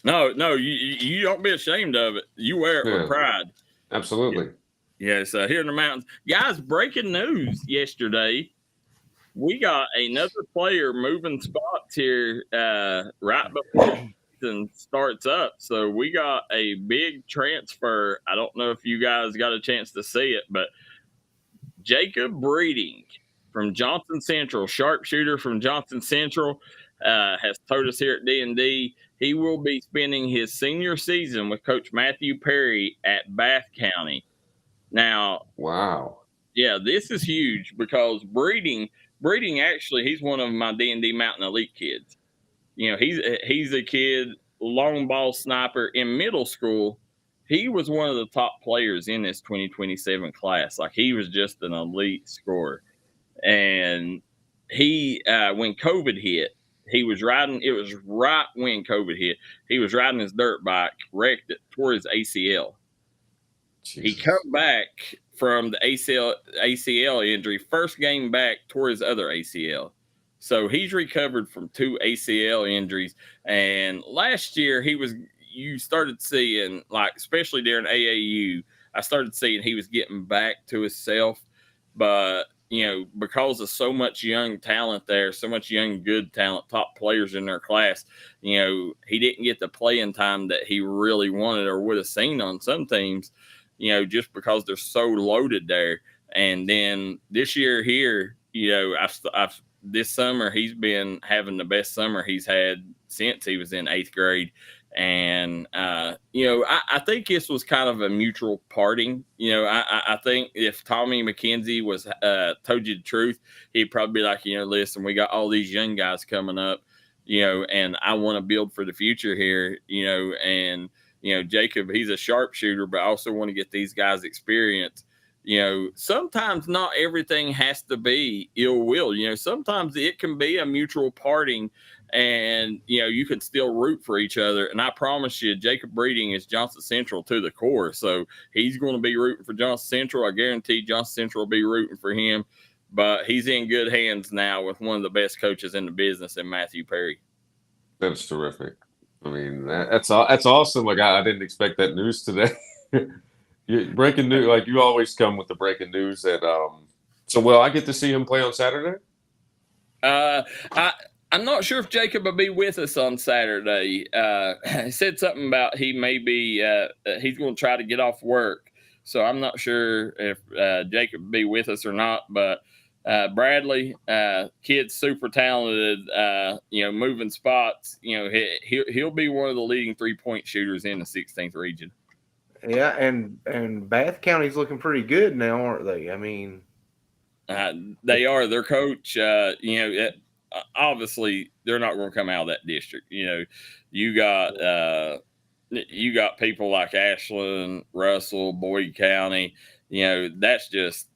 No, you don't be ashamed of it. You wear it with pride. Absolutely. Yes, here in the mountains. Guys, breaking news yesterday. We got another player moving spots here right before season starts up. So we got a big transfer. I don't know if you guys got a chance to see it, but Jacob Breeding from Johnson Central, sharpshooter from Johnson Central, has told us here at D&D he will be spending his senior season with Coach Matthew Perry at Bath County. Now, wow. Yeah, this is huge because Breeding actually, he's one of my D&D Mountain Elite kids. He's a kid, long ball sniper in middle school. He was one of the top players in this 2027 class. Like, he was just an elite scorer. And he, when COVID hit, he was riding, it was right when COVID hit, he was riding his dirt bike, wrecked it, tore his ACL. Jesus. He come back from the ACL injury. First game back, tore his other ACL. So he's recovered from 2 ACL injuries. And last year you started seeing, like, especially during AAU, I started seeing he was getting back to himself. But, because of so much young talent there, so much young, good talent, top players in their class, he didn't get the playing time that he really wanted or would have seen on some teams, just because they're so loaded there. And then this year here, I've this summer, he's been having the best summer he's had since he was in 8th grade. And, I think this was kind of a mutual parting. I think if Tommy McKenzie was told you the truth, he'd probably be like, listen, we got all these young guys coming up, and I want to build for the future here, and, Jacob, he's a sharpshooter, but I also want to get these guys experience. Sometimes not everything has to be ill will. Sometimes it can be a mutual parting, and you can still root for each other. And I promise you, Jacob Breeding is Johnson Central to the core, so he's going to be rooting for Johnson Central. I guarantee Johnson Central will be rooting for him, but he's in good hands now with one of the best coaches in the business, in Matthew Perry. That's terrific. I mean, that's awesome. Like, I didn't expect that news today. Breaking news, like you always come with the breaking news. And so will I get to see him play on Saturday? I'm not sure if Jacob will be with us on Saturday. He said something about he may be he's going to try to get off work, so I'm not sure if Jacob will be with us or not. But Bradley, kid's super talented. Moving spots. He'll be one of the leading 3-point shooters in the 16th region. Yeah, and Bath County's looking pretty good now, aren't they? I mean, they are. Their coach, obviously they're not going to come out of that district. You got people like Ashland, Russell, Boyd County. That's just,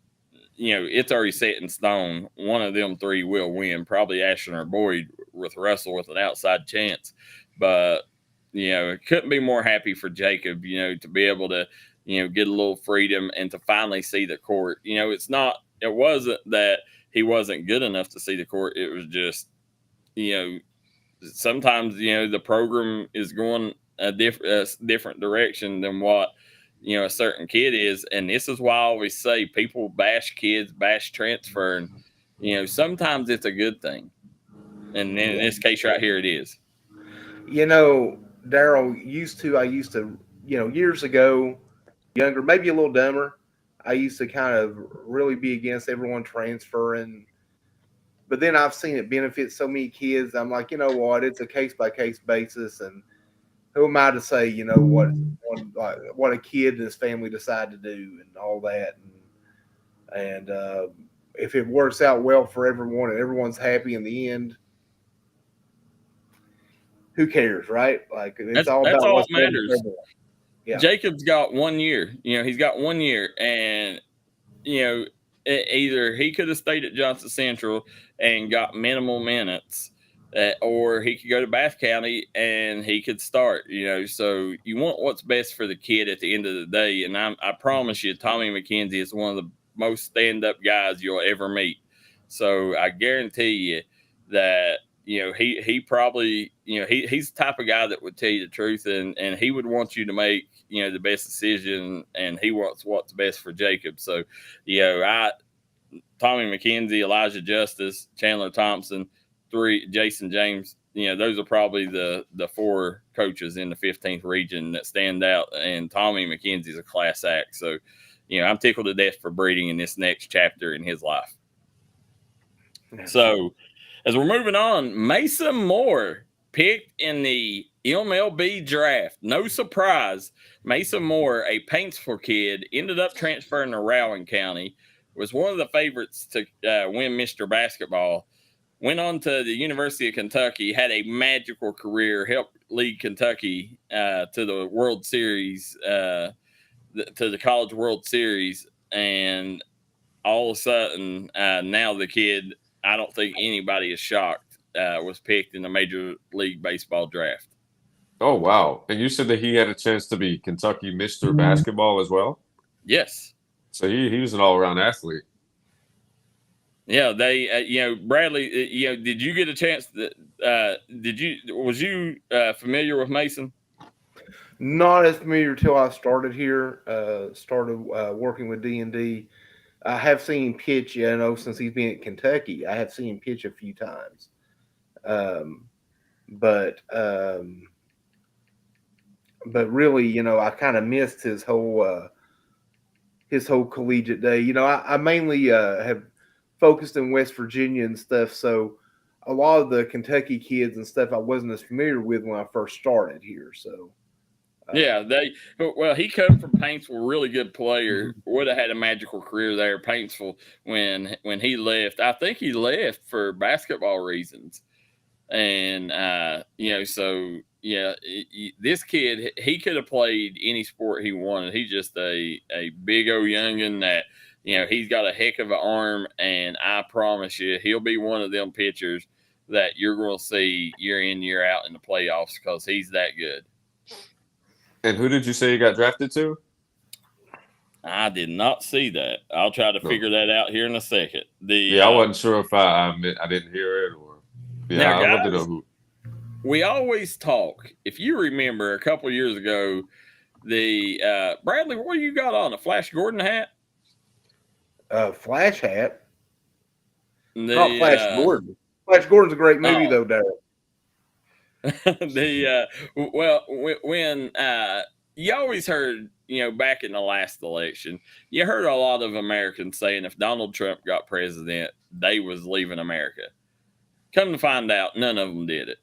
it's already set in stone. One of them 3 will win, probably Ashland or Boyd, with Russell with an outside chance. But couldn't be more happy for Jacob, to be able to, get a little freedom and to finally see the court. It wasn't that he wasn't good enough to see the court. It was just, sometimes, the program is going a different direction than what, a certain kid is. And this is why I always say people bash kids, bash transferring. Sometimes it's a good thing. And in this case right here, it is. Darryl, I used to, years ago, younger, maybe a little dumber, I used to kind of really be against everyone transferring. But then I've seen it benefit so many kids. I'm like, what? It's a case-by-case basis. And who am I to say, what a kid and his family decide to do and all that. And if it works out well for everyone and everyone's happy in the end, who cares, right? Like, it's all about all what matters. Yeah. Jacob's got 1 year. He's got 1 year, and either he could have stayed at Johnson Central and got minimal minutes, or he could go to Bath County and he could start. So you want what's best for the kid at the end of the day. And I promise you, Tommy McKenzie is one of the most stand-up guys you'll ever meet. So I guarantee you that. He probably, he's the type of guy that would tell you the truth, and he would want you to make, the best decision, and he wants what's best for Jacob. So, Tommy McKenzie, Elijah Justice, Chandler Thompson, 3, Jason James, those are probably the 4 coaches in the 15th region that stand out, and Tommy McKenzie's a class act. So, I'm tickled to death for Breeding in this next chapter in his life. So, as we're moving on, Mason Moore picked in the MLB draft. No surprise, Mason Moore, a Paintsville kid, ended up transferring to Rowan County, was one of the favorites to win Mr. Basketball, went on to the University of Kentucky, had a magical career, helped lead Kentucky to the World Series, to the College World Series, and all of a sudden, now the kid, I don't think anybody is shocked, was picked in the Major League Baseball draft. Oh, wow. And you said that he had a chance to be Kentucky Mr. Basketball as well? Yes. So he was an all around athlete. Yeah, they Bradley. Did you get a chance? Was you familiar with Mason? Not as familiar till I started here. Started working with D&D. I have seen him pitch. Since he's been at Kentucky, I have seen him pitch a few times. But really, I kind of missed his whole collegiate day. I mainly have focused in West Virginia and stuff, so a lot of the Kentucky kids and stuff I wasn't as familiar with when I first started here. So he come from Paintsville, really good player. Would have had a magical career there, Paintsville, when he left. I think he left for basketball reasons. And this kid, he could have played any sport he wanted. He's just a big old youngin that he's got a heck of an arm, and I promise you, he'll be one of them pitchers that you're going to see year in, year out in the playoffs because he's that good. And who did you say you got drafted to? I did not see that. I'll try to figure that out here in a second. I wasn't sure if I didn't hear it or. Yeah, now, guys, I wanted to know who. We always talk. If you remember, a couple of years ago, the Bradley, what you got on, a Flash Gordon hat? Flash hat. Not Flash Gordon. Flash Gordon's a great movie, though, Darryl. When you always heard, back in the last election, you heard a lot of Americans saying if Donald Trump got president, they was leaving America. Come to find out, none of them did it.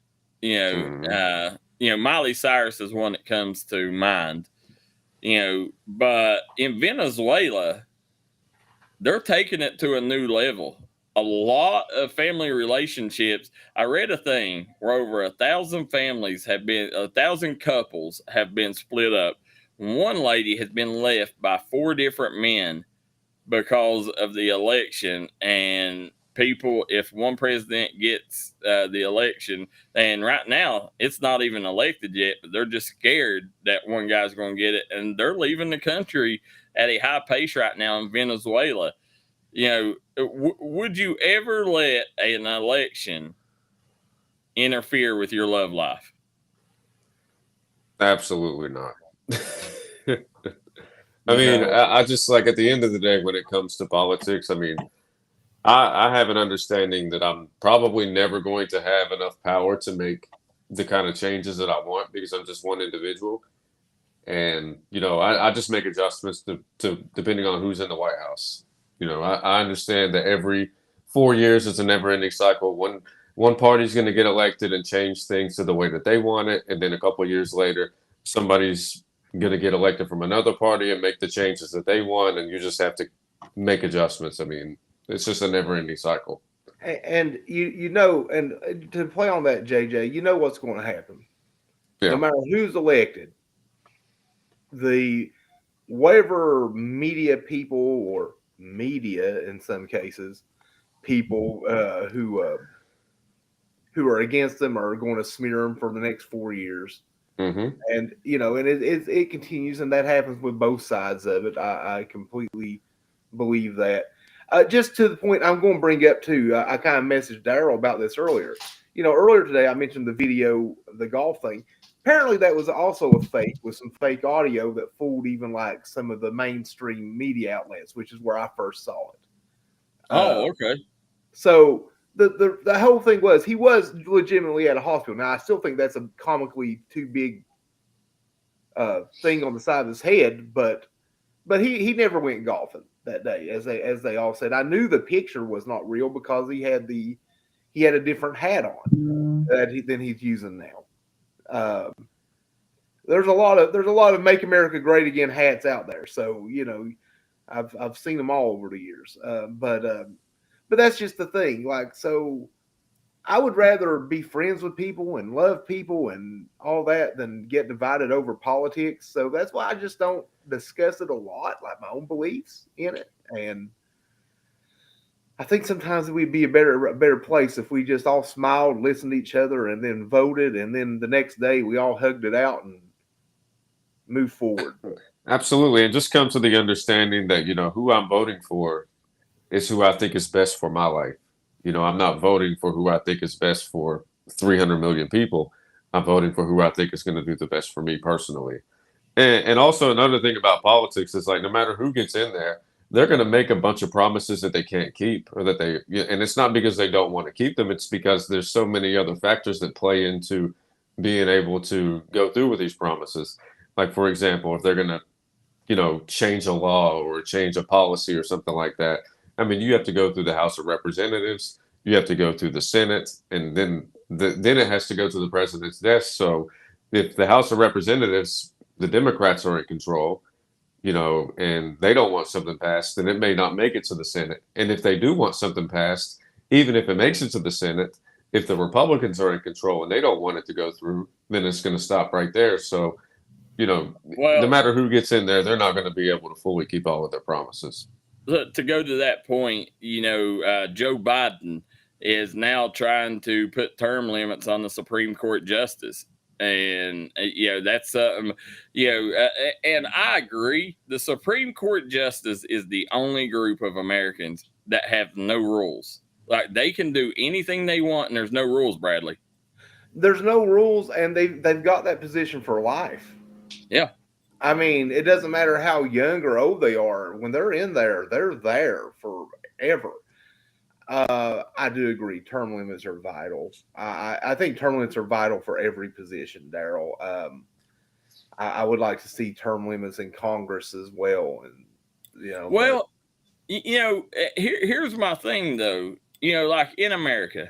Miley Cyrus is one that comes to mind. But in Venezuela, they're taking it to a new level. A lot of family relationships. I read a thing where over 1,000 couples have been split up. One lady has been left by 4 different men because of the election. And people, if one president gets the election, and right now it's not even elected yet, but they're just scared that one guy's going to get it, and they're leaving the country at a high pace right now in Venezuela. Would you ever let an election interfere with your love life? Absolutely not. I mean, I just like at the end of the day, when it comes to politics, I mean, I have an understanding that I'm probably never going to have enough power to make the kind of changes that I want because I'm just one individual. And, I just make adjustments to depending on who's in the White House. I understand that every 4 years is a never ending cycle. One party's going to get elected and change things to the way that they want it. And then a couple of years later, somebody's going to get elected from another party and make the changes that they want. And you just have to make adjustments. I mean, it's just a never-ending cycle. And and to play on that, JJ, what's going to happen. Yeah. No matter who's elected, whatever media people or media in some cases, people who are against them are going to smear them for the next 4 years. Mm-hmm. And it continues, and that happens with both sides of it. I completely believe that. Just to the point I'm going to bring up too, I kind of messaged Darryl about this earlier. Earlier today I mentioned the video, the golf thing. Apparently that was also a fake with some fake audio that fooled even like some of the mainstream media outlets, which is where I first saw it. Oh, okay. So the whole thing was he was legitimately at a hospital. Now I still think that's a comically too big thing on the side of his head, but he never went golfing that day, as they all said. I knew the picture was not real because he had a different hat on than he's using now. There's a lot of Make America Great Again hats out there. So, I've seen them all over the years. But that's just the thing. Like, so I would rather be friends with people and love people and all that than get divided over politics. So that's why I just don't discuss it a lot, like my own beliefs in it. And I think sometimes we'd be a better place if we just all smiled, listened to each other, and then voted, and then the next day we all hugged it out and moved forward. Absolutely. And just come to the understanding that, who I'm voting for is who I think is best for my life. I'm not voting for who I think is best for 300 million people. I'm voting for who I think is going to do the best for me personally. And also another thing about politics is like no matter who gets in there, they're going to make a bunch of promises that they can't keep or that and it's not because they don't want to keep them. It's because there's so many other factors that play into being able to go through with these promises. Like, for example, if they're going to change a law or change a policy or something like that. I mean, you have to go through the House of Representatives, you have to go through the Senate, and then it has to go to the president's desk. So if the House of Representatives, the Democrats are in control, and they don't want something passed, then it may not make it to the Senate. And if they do want something passed, even if it makes it to the Senate, if the Republicans are in control and they don't want it to go through, then it's going to stop right there. So no matter who gets in there, they're not going to be able to fully keep all of their promises. To go to that point, Joe Biden is now trying to put term limits on the Supreme Court justice. And, that's something, and I agree. The Supreme Court justice is the only group of Americans that have no rules. Like, they can do anything they want, and there's no rules, Bradley. There's no rules, and they've got that position for life. Yeah. I mean, it doesn't matter how young or old they are. When they're in there, they're there forever. I do agree. Term limits are vital. I think term limits are vital for every position, Darryl. I would like to see term limits in Congress as well. And well, here's my thing though. Like in America,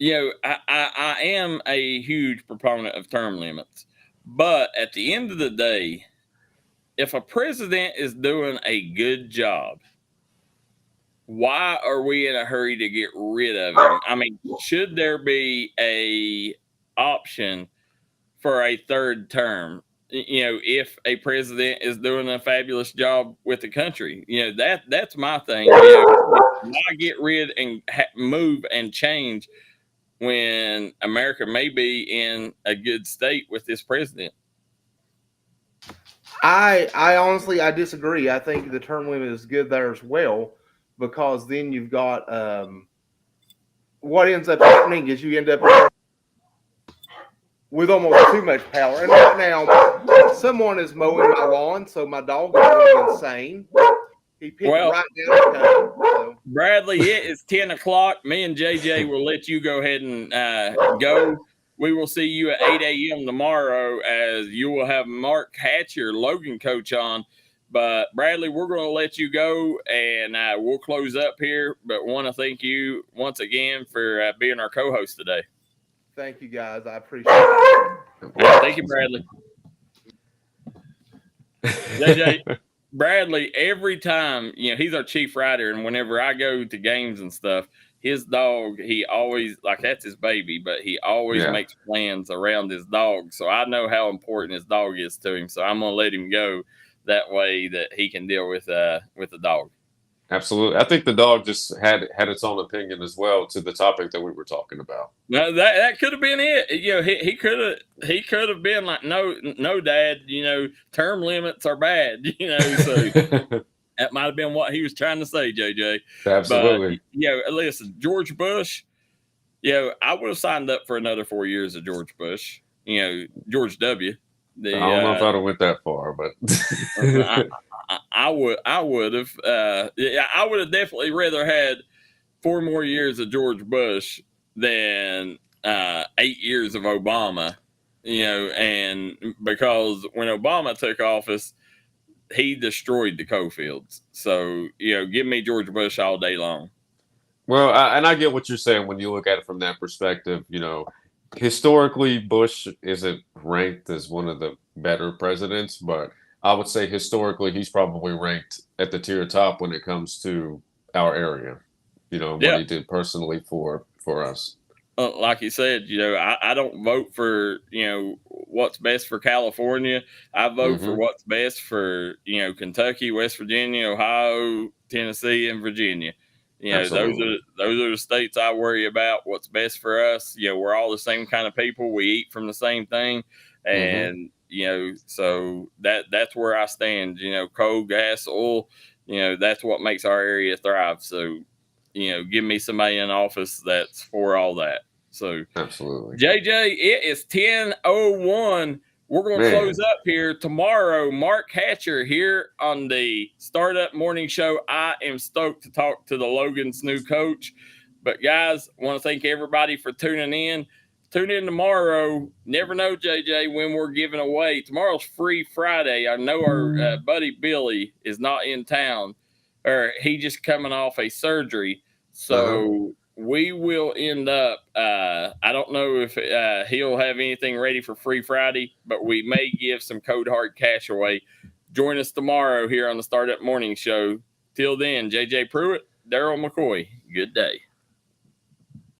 I am a huge proponent of term limits. But at the end of the day, if a president is doing a good job, why are we in a hurry to get rid of him? I mean, should there be a option for a third term? If a president is doing a fabulous job with the country, that's my thing. Why get rid and move and change when America may be in a good state with this president? I honestly, I disagree. I think the term limit is good there as well, because then you've got what ends up happening is you end up with almost too much power. And right now, someone is mowing my lawn, so my dog is going insane. He picked right down the cone, so. Bradley, it is 10 o'clock. Me and JJ will let you go ahead and go. We will see you at 8 a.m. tomorrow, as you will have Mark Hatcher, Logan coach, on. But, Bradley, we're going to let you go, and we'll close up here. But want to thank you once again for being our co-host today. Thank you, guys. I appreciate it. Thank you, Bradley. JJ. Bradley, every time, he's our chief writer, and whenever I go to games and stuff, his dog, he always, like, that's his baby, but he always makes plans around his dog. So I know how important his dog is to him. So I'm going to let him go that way that he can deal with the dog. Absolutely. I think the dog just had its own opinion as well to the topic that we were talking about. No, that could have been it. He could have been like, no, Dad. Term limits are bad. So that might have been what he was trying to say, JJ. Absolutely. But, listen, George Bush. I would have signed up for another 4 years of George Bush. George W. I don't know if I'd have went that far, but I would have. I would have definitely rather had 4 more years of George Bush than 8 years of Obama. And because when Obama took office, he destroyed the coal fields. So give me George Bush all day long. Well, and I get what you're saying when you look at it from that perspective. Historically, Bush isn't ranked as one of the better presidents, but I would say historically he's probably ranked at the tier top when it comes to our area. What he did personally for us. Like you said, I don't vote for what's best for California. I vote for what's best for Kentucky, West Virginia, Ohio, Tennessee, and Virginia. Those are the states I worry about. What's best for us. We're all the same kind of people. We eat from the same thing, and So that's where I stand. Coal, gas, oil. That's what makes our area thrive. So, give me somebody in office that's for all that. So, absolutely, JJ, it is 10:01. We're going to close up here tomorrow. Mark Hatcher here on the Startup Morning Show. I am stoked to talk to the Logan's new coach. But, guys, I want to thank everybody for tuning in. Tune in tomorrow. Never know, JJ, when we're giving away. Tomorrow's Free Friday. I know our buddy Billy is not in town, or he just coming off a surgery. So we will end up, I don't know if he'll have anything ready for Free Friday, but we may give some Code Hard cash away. Join us tomorrow here on the Startup Morning Show. Till then, JJ Pruitt, Darryl McCoy, good day.